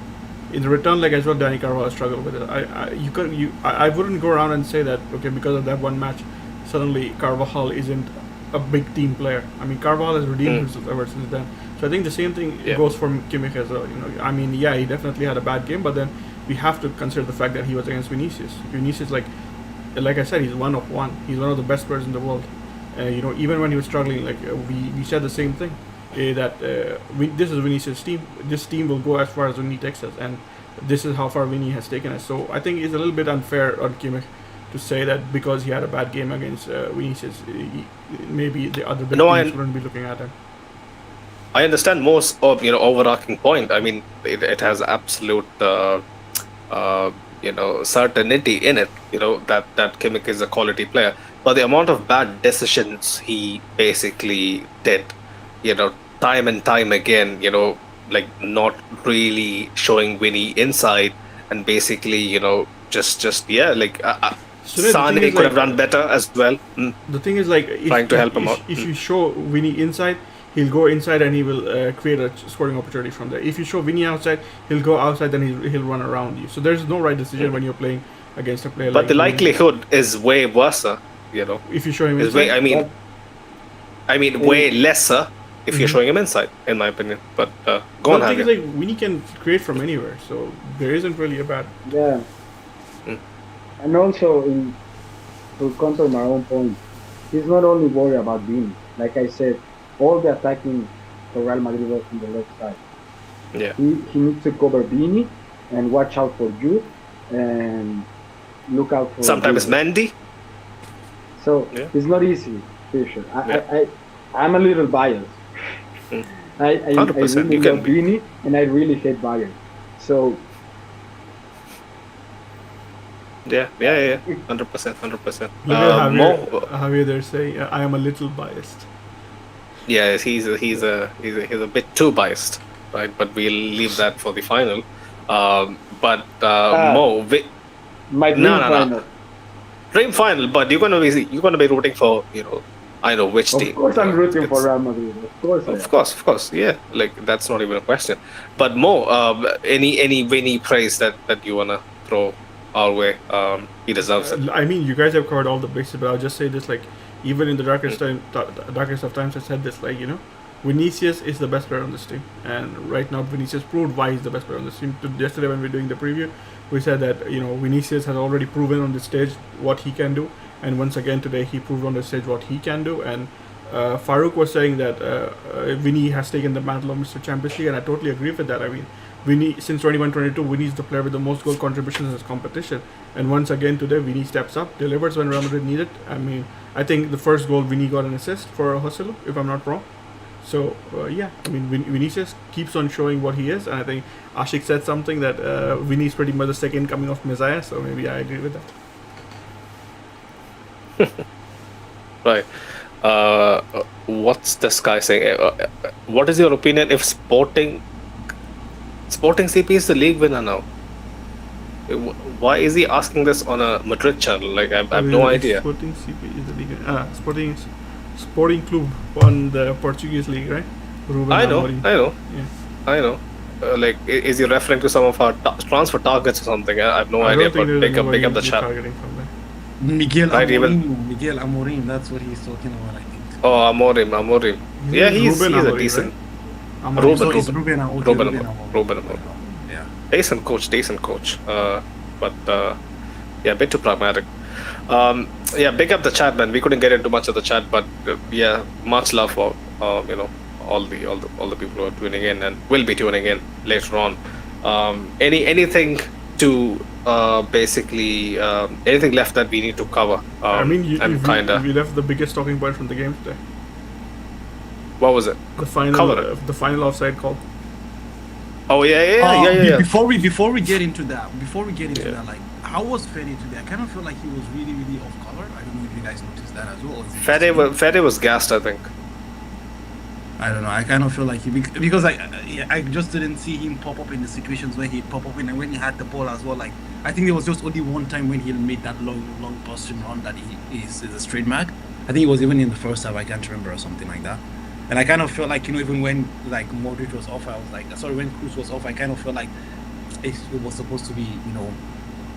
In the return leg as well, Dani Carvajal struggled with it. I wouldn't go around and say that because of that one match, suddenly Carvajal isn't a big team player. I mean, Carvajal has redeemed himself ever since then. So I think the same thing goes for Kimmich as well. I mean, he definitely had a bad game, but then we have to consider the fact that he was against Vinicius. Vinicius, like I said, he's one of one. He's one of the best players in the world. Even when he was struggling, we said the same thing. That this is Vinicius' team. This team will go as far as Vinny takes us, and this is how far Vinny has taken us. So I think it's a little bit unfair on Kimmich to say that because he had a bad game against Vinicius, maybe the other big teams wouldn't be looking at him. I understand most of overarching point. I mean, it has absolute certainty in it. That Kimmich is a quality player, but the amount of bad decisions he basically did, time and time again, like not really showing Vinny inside, and basically, Sane could have done better as well. The thing is, trying to help him out. If you show Vinny inside, he'll go inside and he will create a scoring opportunity from there. If you show Vinny outside, he'll go outside and he'll run around you. So there's no right decision when you're playing against a player. But the likelihood is way worse, If you show him inside, way lesser if you're showing him inside, in my opinion. But go on. The thing is, Vinny can create from anywhere, so there isn't really a bad. Yeah. And also, to counter my own point, he's not only worried about Vinny. Like I said, all the attacking for Real Madrid was on the left side. Yeah. He needs to cover Vinny and watch out for you and look out for. Sometimes Mendy. So it's not easy, for sure. I'm a little biased. I really love Vinny and I really hate Bayern. So. Yeah, 100%. Javier there saying, I am a little biased. Yeah, he's a bit too biased, right? But we'll leave that for the final. Mo, my dream final. Dream final, but you're gonna be rooting for I know which team. Of course, I'm rooting for Real Madrid. Of course, yeah. That's not even a question. But Mo, any Vinny praise that you wanna throw our way? He deserves it. I mean, you guys have covered all the bases, but I'll just say this: even in the darkest of times, I said this: Vinicius is the best player on this team, and right now Vinicius proved why he's the best player on this team. Yesterday, when we were doing the preview, we said that Vinicius has already proven on the stage what he can do, and once again today he proved on the stage what he can do. And Farouk was saying that Vinny has taken the mantle of Mr. Champions League, and I totally agree with that. I mean, Vinny, since 21-22, Vinny is the player with the most goal contributions in this competition. And once again today, Vinny steps up, delivers when Real Madrid need it. I mean, I think the first goal, Vinny got an assist for Joselu, if I'm not wrong. So, I mean, Vinicius keeps on showing what he is. And I think Ashik said something that Vinny is pretty much the second coming of Messiah. So maybe I agree with that. Right. What's this guy saying? What is your opinion if Sporting CP is the league winner now? Why is he asking this on a Madrid channel? I have no idea. Sporting CP is the league winner. Sporting Club won the Portuguese league, right? I know. Is he referring to some of our transfer targets or something? I have no idea. But pick up the chat. Miguel Amorim, that's what he's talking about, I think. Oh, Amorim. Yeah, he's a decent. Right? Ruben Amorim. Yeah. Decent coach. But a bit too pragmatic. Big up the chat, man. We couldn't get into much of the chat, but much love for all the people who are tuning in and will be tuning in later on. Anything to anything left that we need to cover? We left the biggest talking point from the game today. What was it? The final offside call. Oh yeah. Before we get into that, how was Fede today? I kind of feel like he was really, really off color. I don't know if you guys noticed that as well. Fede was gassed, I think. I don't know. I kind of feel like because I just didn't see him pop up in the situations where he'd pop up in and when he had the ball as well. I think there was just only one time when he made that long possession run that he is a straight mark. I think it was even in the first half. I can't remember or something like that. And I kind of felt like even when Modric was off, I was when Cruz was off, I kind of felt like it was supposed to be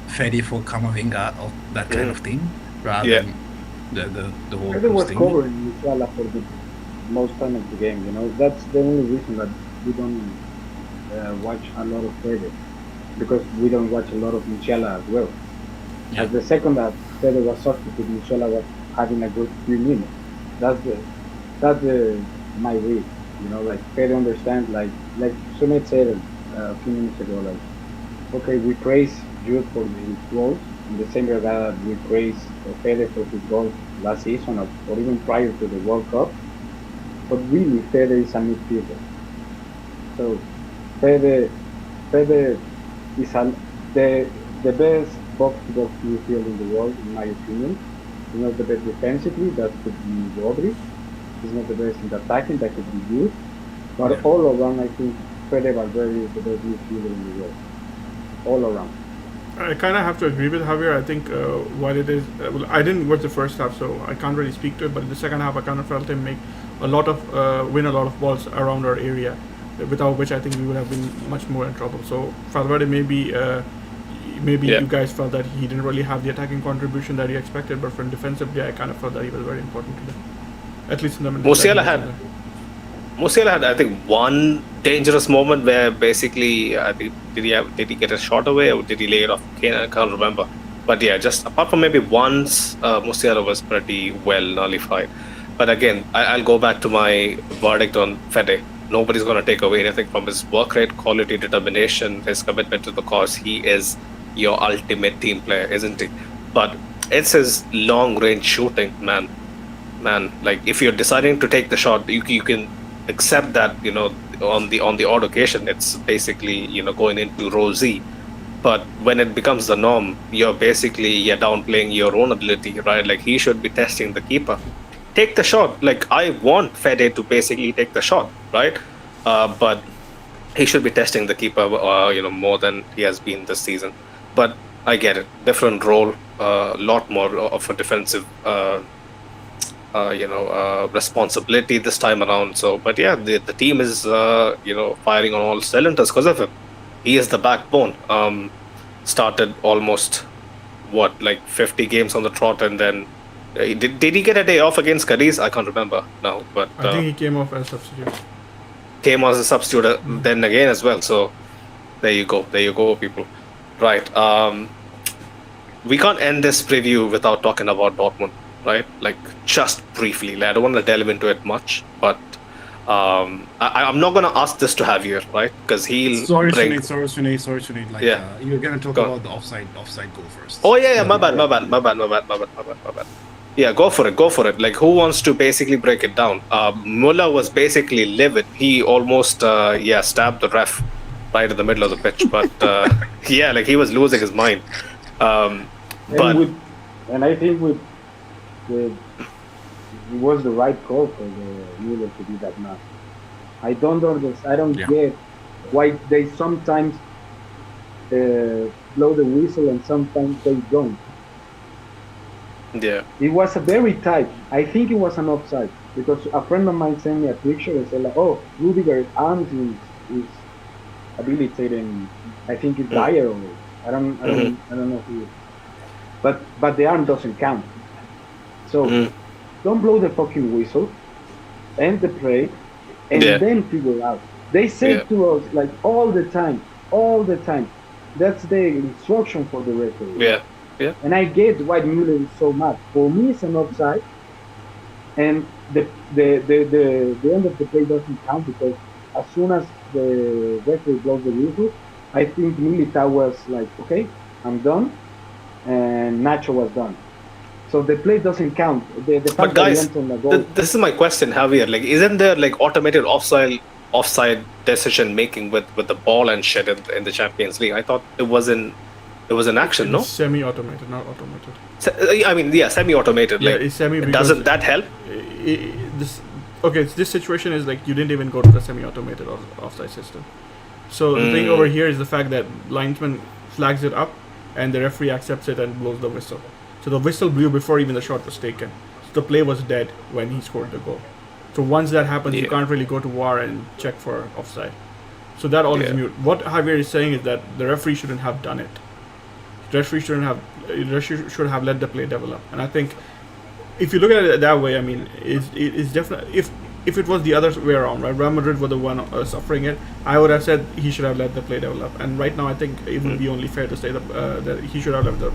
Fede for Camavinga or that kind of thing rather than the whole Fede was thing. covering Musiala for the most time of the game. You know, that's the only reason that we don't watch a lot of Fede, because we don't watch a lot of Musiala as well. Yeah. As the second that Fede was substitute, Musiala was having a good few minutes. That's my read. You know, like Fede understands, like Sumit said a few minutes ago, like, okay, we praise Jude for his goals in the same regard that we praise Fede for his goals last season or even prior to the World Cup. But really, Fede is a midfielder. So Fede is the best box-to-box midfield in the world, in my opinion. He's not the best defensively, that could be Rodri. He's not the best in the attacking, that could be you. But all around, I think Fede Valverde is the best midfielder in the world. All around. I kind of have to agree with Javier. I think what it is, well, I didn't watch the first half, so I can't really speak to it. But in the second half, I kind of felt him make win a lot of balls around our area, without which I think we would have been much more in trouble. So Valverde, maybe you guys felt that he didn't really have the attacking contribution that you expected, but from defensively, I kind of felt that he was very important to them, at least in the minutes. Musiala had, I think, one dangerous moment where basically, I think, did he get a shot away or did he lay it off Kane? I can't remember. But yeah, just apart from maybe once, Musiala was pretty well nullified. But again, I'll go back to my verdict on Fede. Nobody's going to take away anything from his work rate, quality, determination, his commitment to the cause. He is your ultimate team player, isn't he? But it's his long-range shooting, man. Like, if you're deciding to take the shot, you can accept that, you know, on the odd occasion, it's basically, you know, going into row Z. But when it becomes the norm, you're downplaying your own ability, right? Like, he should be testing the keeper. Take the shot. Like, I want Fede to basically take the shot, right? But he should be testing the keeper, you know, more than he has been this season. But I get it. Different role, a lot more of a defensive responsibility this time around. So, but yeah, the team is firing on all cylinders because of him. He is the backbone. Started almost 50 games on the trot, and then did he get a day off against Cadiz? I can't remember now, but I think he came off as a substitute. Came as a substitute then again as well. So there you go, people. Right. We can't end this preview without talking about Dortmund. Right, like just briefly. Like, I don't want to delve into it much, but I'm not gonna ask this to Javier, right? Because he'll. Sorry, Sinead. Like, you're gonna talk about the offside goal first. Oh yeah, my bad. Yeah, go for it. Like, who wants to basically break it down? Muller was basically livid. He almost stabbed the ref right in the middle of the pitch, but like he was losing his mind. And I think it was the right call for the Muller to do that now. I don't understand. I don't get why they sometimes blow the whistle and sometimes they don't. Yeah. It was a very tight. I think it was an offside because a friend of mine sent me a picture and said, like, "Oh, Rudiger's arms is habilitating. I think it's Dyer or I don't know who. But the arm doesn't count. So don't blow the fucking whistle, end the play, and then figure out. They say to us like all the time. That's the instruction for the referee. Yeah. And I get why Muller is so mad. For me, it's an offside, and the end of the play doesn't count because as soon as the referee blows the whistle, I think Militao was like, okay, I'm done, and Nacho was done. So the play doesn't count. But guys, this is my question, Javier. Like, isn't there like automated offside decision making with the ball and shit in the Champions League? I thought it was in action, no? Semi-automated, not automated. Semi-automated. Yeah, like, it's semi. Doesn't that help? This situation is like you didn't even go to the semi-automated offside system. So the thing over here is the fact that linesman flags it up, and the referee accepts it and blows the whistle. So the whistle blew before even the shot was taken. So the play was dead when he scored the goal. So once that happens, you can't really go to VAR and check for offside. So that all is mute. What Javier is saying is that the referee shouldn't have done it. The referee should have let the play develop. And I think if you look at it that way, I mean, it's definitely if it was the other way around, right? Real Madrid were the one suffering it. I would have said he should have let the play develop, and right now I think it would be only fair to say that he should have let the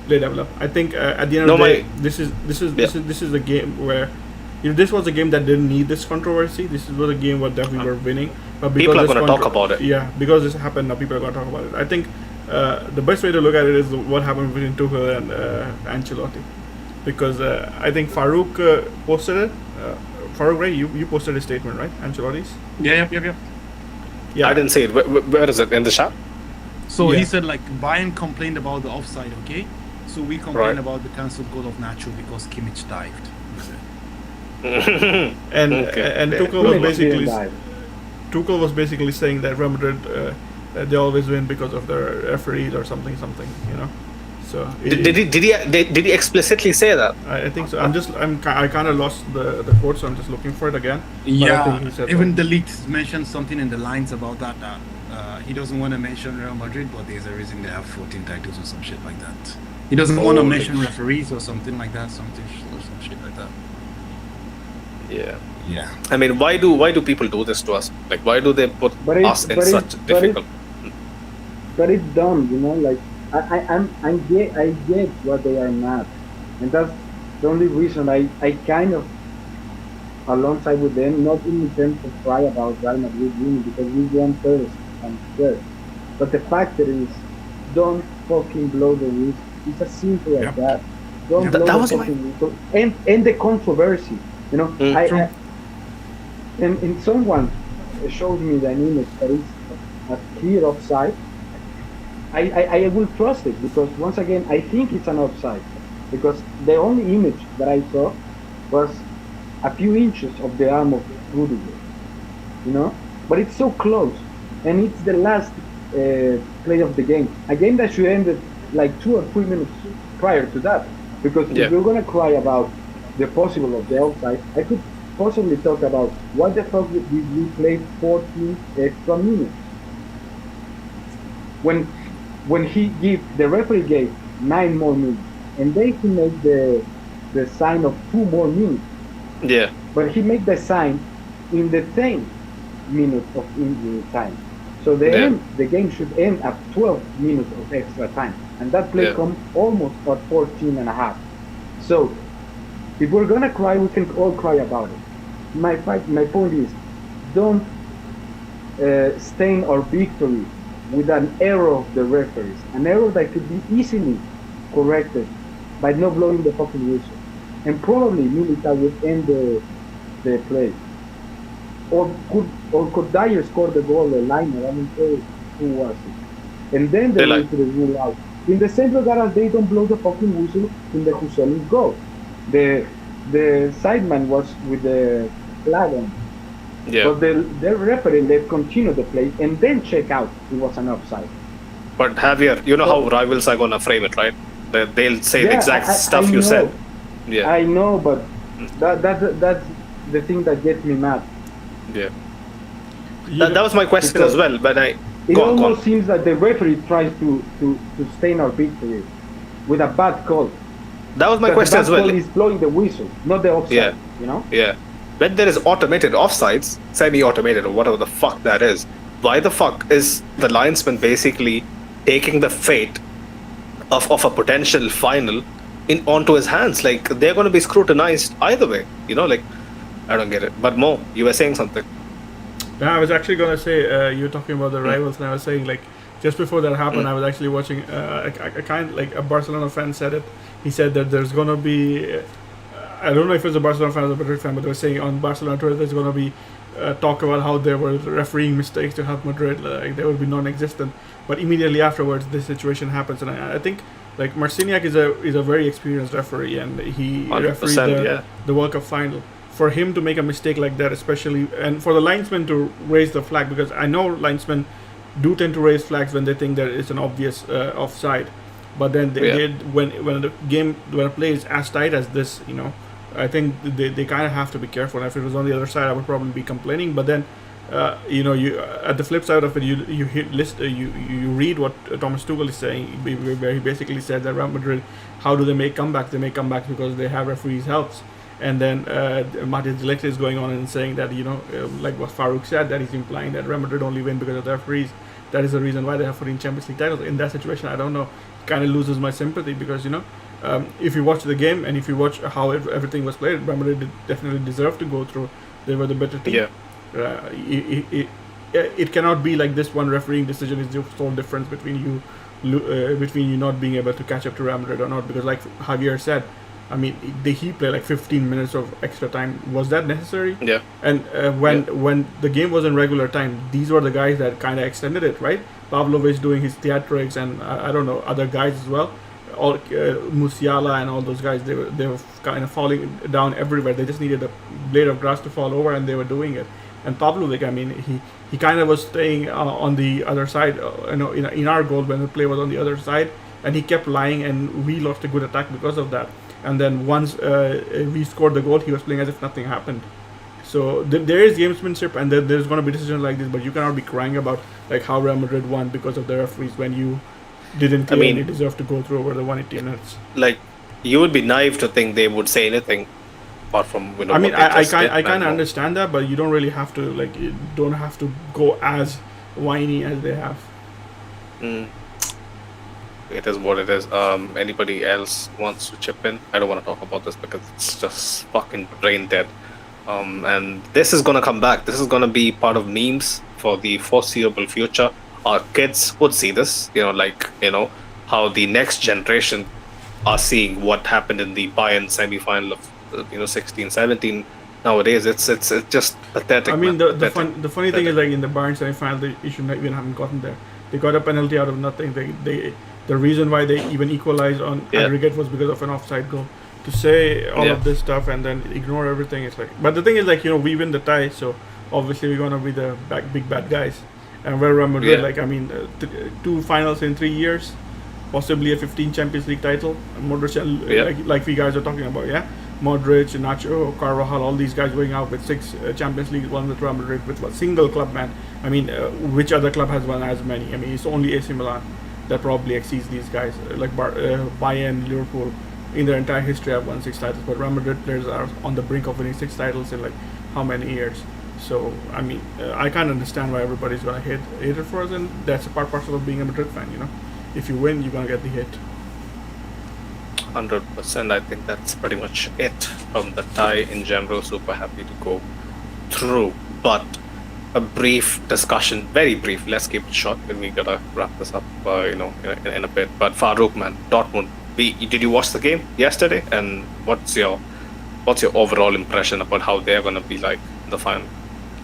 play develop. I think at the end of the day, this is a game where. This was a game that didn't need this controversy. This was a game that we were winning. But because people are going to talk about it. Yeah, because this happened, now people are going to talk about it. I think the best way to look at it is what happened between Tuchel and Ancelotti. Because I think Farouk posted it. Farouk, right? You posted a statement, right? Ancelotti's? Yeah. Yeah. I didn't see it. Where is it? In the chat? So he said, like, Bayern complained about the offside, okay? So we complained about the cancelled goal of Nacho because Kimmich dived. And Tuchel was basically saying that Real Madrid they always win because of their referees or something, you know. So did he explicitly say that? I think so. I kind of lost the quote, so I'm just looking for it again. Yeah, even the leaks mentioned something in the lines about that. He doesn't want to mention Real Madrid, but there's a reason they have 14 titles or some shit like that. He doesn't want to mention referees or something like that, some shit like that. Yeah. I mean, why do people do this to us? Like, why do they put us in such difficult? But it's dumb, you know. Like I get what they are mad, and that's the only reason I kind of alongside with them, not in terms of cry about Real Madrid winning because we won first and third, but the fact that is don't fucking blow the whistle. It's as simple as that. Don't blow the fucking whistle. And the controversy. You know, and someone showed me an image that is a clear offside. I will trust it because once again I think it's an offside because the only image that I saw was a few inches of the arm of Rudiger, you know, but it's so close, and it's the last play of the game, a game that should end like 2 or 3 minutes prior to that, because if you're gonna cry about the possible of the offside, I could possibly talk about what the fuck did we play 14 extra minutes when the referee gave 9 more minutes, and then he made the sign of 2 more minutes. Yeah. But he made the sign in the 10 minutes of injury time. So the game should end at 12 minutes of extra time, and that play come almost at 14 and a half. So if we're gonna cry, we can all cry about it. My point is, don't stain our victory with an error of the referees, an error that could be easily corrected by not blowing the fucking whistle, and probably Militao would end the play. Or could Dyer score the goal, the liner? I mean, who was it? And then they went to the rule out. In the same regard as they don't blow the fucking whistle in the Joselu goal. The sideman was with the flag on. Yeah. But the referee let continue the play and then check out it was an offside. But Javier, you know how rivals are gonna frame it, right? They'll say the exact stuff you said. Yeah. I know, but that's the thing that gets me mad. Yeah. That was my question as well, but it almost seems that the referee tries to stain our victory with a bad call. That was my question as well. The bad call is blowing the whistle, not the offside. You know? Yeah. When there is automated offsides, semi-automated or whatever the fuck that is, why the fuck is the linesman basically taking the fate of a potential final onto his hands? Like, they're going to be scrutinized either way. You know, like, I don't get it. But Mo, you were saying something. Yeah, I was actually going to say, you were talking about the rivals, and I was saying, like, just before that happened, I was actually watching, a Barcelona fan said it. He said that there's going to be, I don't know if it's a Barcelona fan or a Madrid fan, but they were saying on Barcelona Twitter there's going to be talk about how there were refereeing mistakes to help Madrid, like they would be non-existent. But immediately afterwards, this situation happens, and I think like Marciniak is a very experienced referee, and he refereed the World Cup final. For him to make a mistake like that, especially, and for the linesman to raise the flag, because I know linesmen do tend to raise flags when they think that it's an obvious offside, but then they did when a play is as tight as this, you know, I think they kind of have to be careful. And if it was on the other side, I would probably be complaining. But then you at the flip side of it, you read what Thomas Tuchel is saying, where he basically said that Real Madrid, how do they make comebacks? They make comebacks because they have referees' helps. And then Martin Zilek is going on and saying that, like what Farouk said, that he's implying that Real Madrid only win because of the referees. That is the reason why they have 14 Champions League titles. In that situation, I don't know, kind of loses my sympathy because, if you watch the game and if you watch how everything was played, Real Madrid definitely deserved to go through. They were the better team. Yeah. It cannot be like this one refereeing decision is the sole difference between you not being able to catch up to Real Madrid or not, because like Javier said, I mean, he played like 15 minutes of extra time. Was that necessary? Yeah. And when the game was in regular time, these were the guys that kind of extended it, right? Pavlovich doing his theatrics, and I don't know, other guys as well. All Musiala and all those guys, they were kind of falling down everywhere. They just needed a blade of grass to fall over, and they were doing it. And Pavlovic, I mean, he kind of was staying on the other side, in our goal when the play was on the other side, and he kept lying, and we lost a good attack because of that. And then once we scored the goal, he was playing as if nothing happened. So there is gamesmanship, and there's going to be decisions like this, but you cannot be crying about like how Real Madrid won because of the referees when you didn't clearly deserve to go through over the 180 minutes. Like, you would be naive to think they would say anything apart from, I mean, I kind of understand that, but you don't really have to, like, you don't have to go as whiny as they have. It is what it is. Anybody else wants to chip in? I don't want to talk about this because it's just fucking brain dead. And this is gonna come back. This is gonna be part of memes for the foreseeable future. Our kids would see this, how the next generation are seeing what happened in the Bayern semi-final of 16-17. Nowadays, it's just pathetic. I mean, the funny thing is, like, in the Bayern semi-final, they should not even haven't gotten there. They got a penalty out of nothing. The reason why they even equalized on aggregate was because of an offside goal. To say all of this stuff and then ignore everything, it's like. But the thing is, like, we win the tie, so obviously we're gonna be the big bad guys. And where Real Madrid, like, I mean, 2 finals in 3 years, possibly a 15 Champions League title. Modric, like we guys are talking about, Modric, Nacho, Carvajal, all these guys going out with 6 Champions League, one with Real Madrid, with a single club, man. I mean, which other club has won as many? I mean, it's only AC Milan that probably exceeds these guys. Like Bayern, Liverpool, in their entire history have won 6 titles, but Real Madrid players are on the brink of winning 6 titles in like how many years? So I mean, I can't understand why everybody's gonna hate it for us, and that's a parcel of being a Madrid fan. If you win, you're gonna get the hit. 100%. I think that's pretty much it from the tie in general. Super happy to go through, but a brief discussion, very brief. Let's keep it short, and we gotta wrap this up, in a bit. But Farouk, man, Dortmund. Did you watch the game yesterday? And what's your overall impression about how they're gonna be like in the final?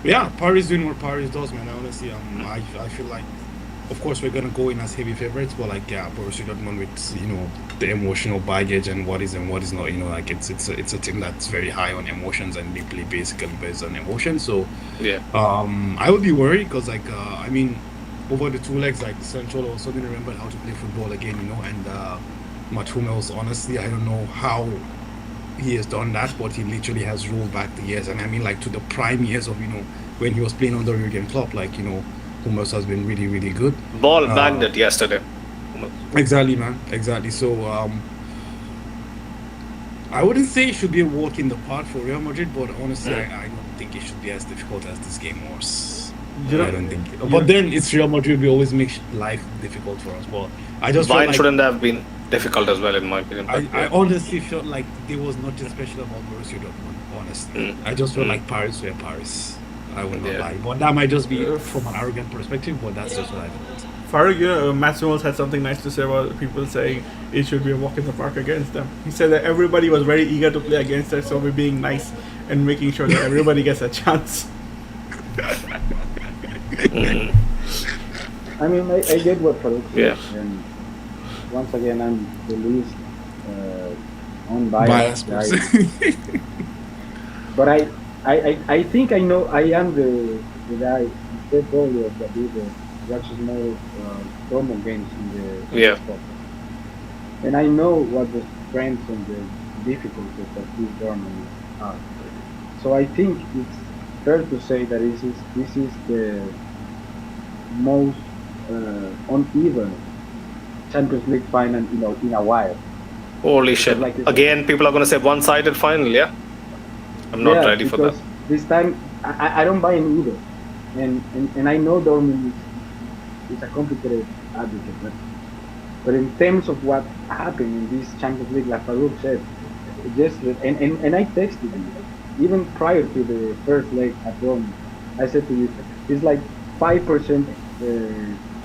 Yeah, Paris doing what Paris does, man. Honestly, I feel like, of course, we're gonna go in as heavy favorites, but like, Borussia Dortmund with the emotional baggage and what is not. Like it's a team that's very high on emotions and deeply basically based on emotions. So I would be worried because I mean, over the 2 legs, like Sancho also didn't remember how to play football again, and Mats Hummels, honestly, I don't know how he has done that, but he literally has rolled back the years, and I mean, like, to the prime years of when he was playing under Jurgen Klopp. Like, Hummels has been really, really good. Ball banged it yesterday. Exactly, man. Exactly. So I wouldn't say it should be a walk in the park for Real Madrid, but honestly, I don't think it should be as difficult as this game was. I don't think. But then it's Real Madrid. We always make life difficult for us. But I just Bayern shouldn't have been difficult as well, in my opinion. I honestly felt like there was nothing special about Borussia Dortmund. Honestly, I just felt like Paris were Paris. I would not lie, but that might just be from an arrogant perspective. But that's just what I felt. Farouk, Mats Hummels had something nice to say about people saying it should be a walk in the park against them. He said that everybody was very eager to play against us, so we're being nice and making sure that everybody gets a chance. I mean, I get what Farouk said, and once again, I'm the least unbiased guy. But I think I know I am the guy instead earlier that watches more Dortmund games in the sport. And I know what the strengths and the difficulties of these Dortmund are. So I think fair to say that this is the most uneven Champions League final in a while. Holy shit! Like Again, people are going to say one-sided final. Yeah, I'm not ready for that. This time I don't buy it either, and I know Dortmund is a complicated advocate, but in terms of what happened in this Champions League, like Farouk said, and I texted you even prior to the first leg at Dortmund. I said to you, it's like 5%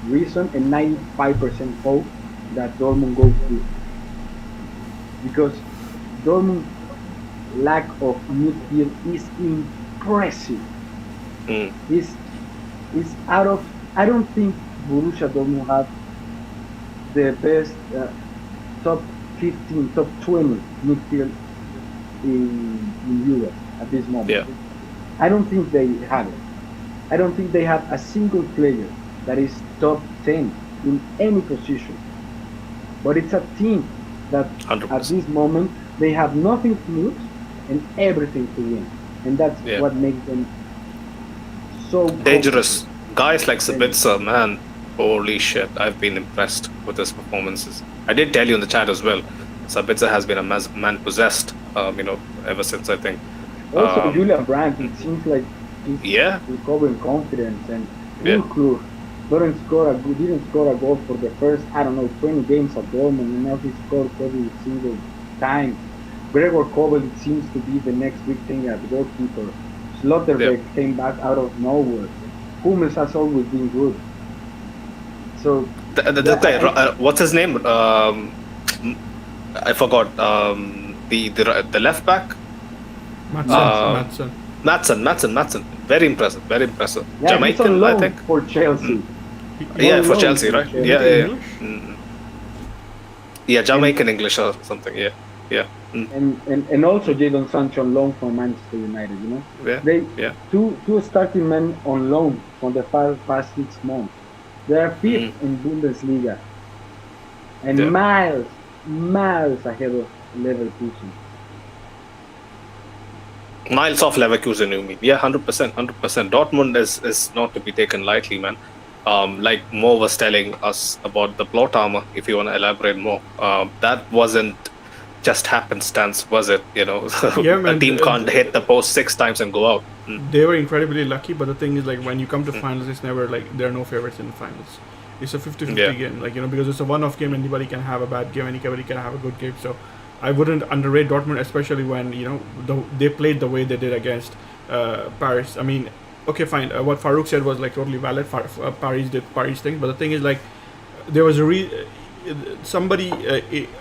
reason and 95% hope that Dortmund goes through, because Dortmund lack of midfield is impressive. Is out of. I don't think Borussia Dortmund have the best top 15, top 20 midfield in Europe at this moment. Yeah. I don't think they have it. I don't think they have a single player that is top 10 in any position. But it's a team that 100%. At this moment they have nothing to lose and everything to win, and that's what makes them so dangerous. Confident. Guys like Sabitzer, man, holy shit! I've been impressed with his performances. I did tell you in the chat as well. Sabitzer has been a man possessed, ever since, I think. Also, Julian Brandt, it seems like he's recovering confidence, and Klug didn't score a goal for the first 20 games at Dortmund, and now he scored every single time. Gregor Kobel, it seems to be the next big thing as goalkeeper. Slotterbeck came back out of nowhere. Hummels has always been good. So the guy, what's his name? I forgot. The left back. Madsen. Very impressive. Yeah, Jamaican, he's on loan I think. for Chelsea. For Chelsea, right? English? Yeah, Jamaican English or something. Yeah. And also Jadon Sancho on loan from Manchester United. Two starting men on loan for the past 6 months. They are fifth in Bundesliga, and miles ahead of Leverkusen. Miles off Leverkusen, you mean? Yeah, 100%. Dortmund is not to be taken lightly, man. Like Mo was telling us about the plot armor, if you want to elaborate more, that wasn't just happenstance, was it? A team can't hit the post 6 times and go out. They were incredibly lucky, but the thing is, like, when you come to finals, it's never like there are no favorites in the finals. It's a 50-50 game, because it's a one-off game. Anybody can have a bad game, anybody can have a good game. So I wouldn't underrate Dortmund, especially when they played the way they did against Paris. I mean, okay, fine. What Farouk said was like totally valid. Paris did Paris thing, but the thing is, like, there was somebody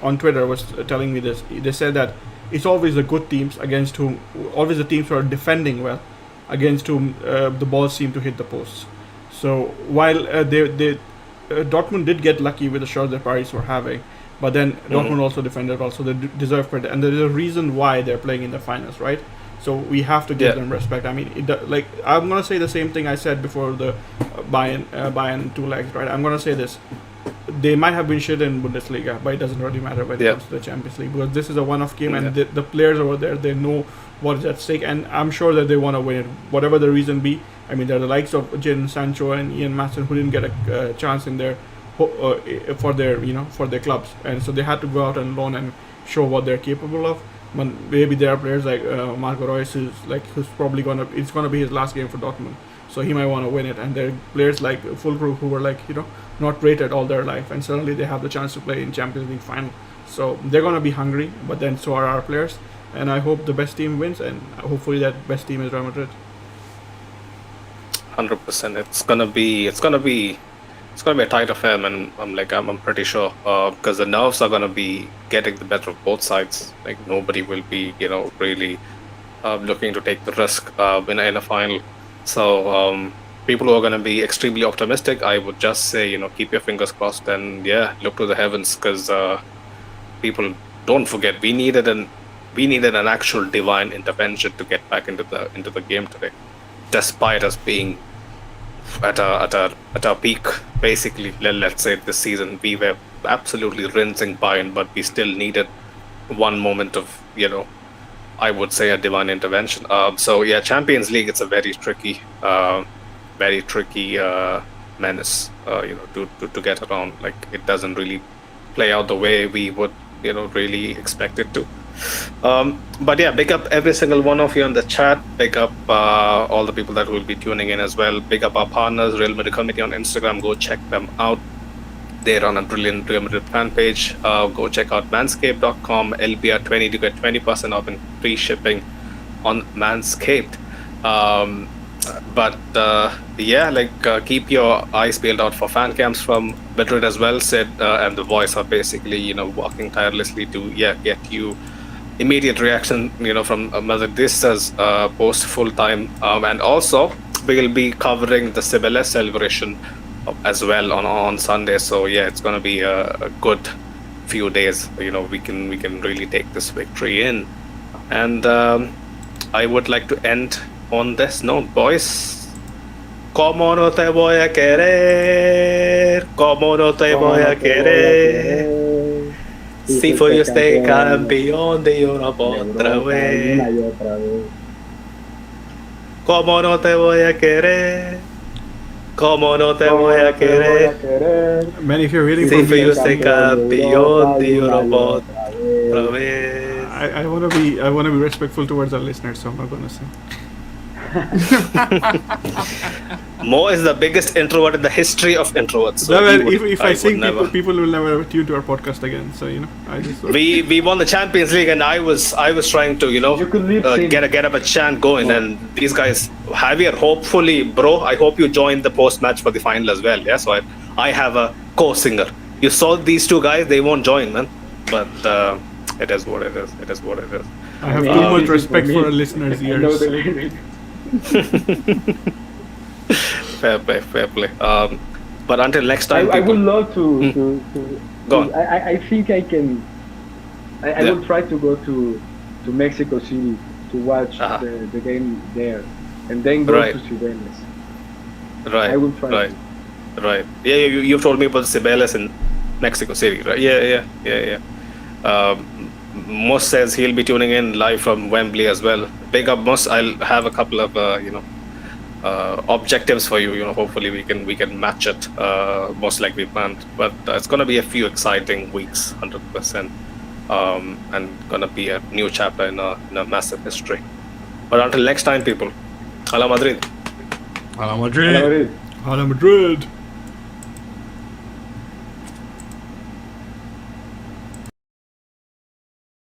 on Twitter was telling me this. They said that it's always the good teams against whom, always the teams who are defending well, against whom the balls seem to hit the posts. So while Dortmund did get lucky with the shots that Paris were having, but then Dortmund also defended well, so they deserve credit, and there is a reason why they're playing in the finals, right? So we have to give them respect. I mean, I'm gonna say the same thing I said before the Bayern 2 legs, right? I'm gonna say this: they might have been shit in Bundesliga, but it doesn't really matter when it comes to the Champions League, because this is a one-off game, and the players over there, they know what is at stake, and I'm sure that they want to win it, whatever the reason be. I mean, they're the likes of Jadon Sancho and Ian Maatsen who didn't get a chance in their for their clubs, and so they had to go out and loan and show what they're capable of. But maybe there are players like Marco Reus, who's probably it's gonna be his last game for Dortmund, so he might want to win it. And there are players like Füllkrug who were not rated all their life, and suddenly they have the chance to play in Champions League final. So they're gonna be hungry, but then so are our players. And I hope the best team wins, and hopefully that best team is Real Madrid. 100%. It's gonna be a tight affair, man. I'm pretty sure, because the nerves are gonna be getting the better of both sides. Like, nobody will be really looking to take the risk in a final. So people who are gonna be extremely optimistic, I would just say keep your fingers crossed and look to the heavens, because people, don't forget, we needed an actual divine intervention to get back into the game today, despite us being at our peak, basically. Let's say this season we were absolutely rinsing Bayern, but we still needed one moment of I would say a divine intervention. So yeah, Champions League, it's a very tricky menace, to get around. Like, it doesn't really play out the way we would, really expect it to. But yeah, big up every single one of you in the chat. Big up all the people that will be tuning in as well. Big up our partners, Real Madrid Committee on Instagram. Go check them out. They're on a brilliant Real Madrid fan page. Go check out manscaped.com, LBR20 to get 20% off and free shipping on Manscaped. Keep your eyes peeled out for fan cams from Madrid as well. Sid and the boys are basically, working tirelessly to get you immediate reaction, from Madrid. This is post full time, and also we'll be covering the Cibeles celebration as well on Sunday. So yeah, it's gonna be a good few days. We can really take this victory in, and I would like to end on this note, boys. Como no te voy a querer, como no te voy a querer, si fuiste campeón de Europa otra vez. Como no te voy a querer, como no te voy a querer. Man, if you're really si fuiste campeón de Europa otra vez. I want to be respectful towards our listeners, so I'm not gonna say. Mo is the biggest introvert in the history of introverts. So if I sing, people will never tune to our podcast again. So I just we won the Champions League, and I was trying to get up a chant going, and these guys, Javier, hopefully, bro, I hope you joined the post match for the final as well. Yeah, so I have a co-singer. You saw these two guys, they won't join, man. But it is what it is. It is what it is. I have too much respect for our listeners' ears. Fair play. But until next time, I would love to go on. I think I can. I will try to go to Mexico City to watch the game there, and then go to Cibeles. Right. I will try. Right. Yeah, you've told me about Cibeles in Mexico City, right? Yeah. Mus says he'll be tuning in live from Wembley as well. Big up, Mus. I'll have a couple of objectives for you. Hopefully we can match it, most likely planned. But it's gonna be a few exciting weeks, 100%, and gonna be a new chapter in a massive history. But until next time, people. Hala Madrid. Hala Madrid. Hala Madrid.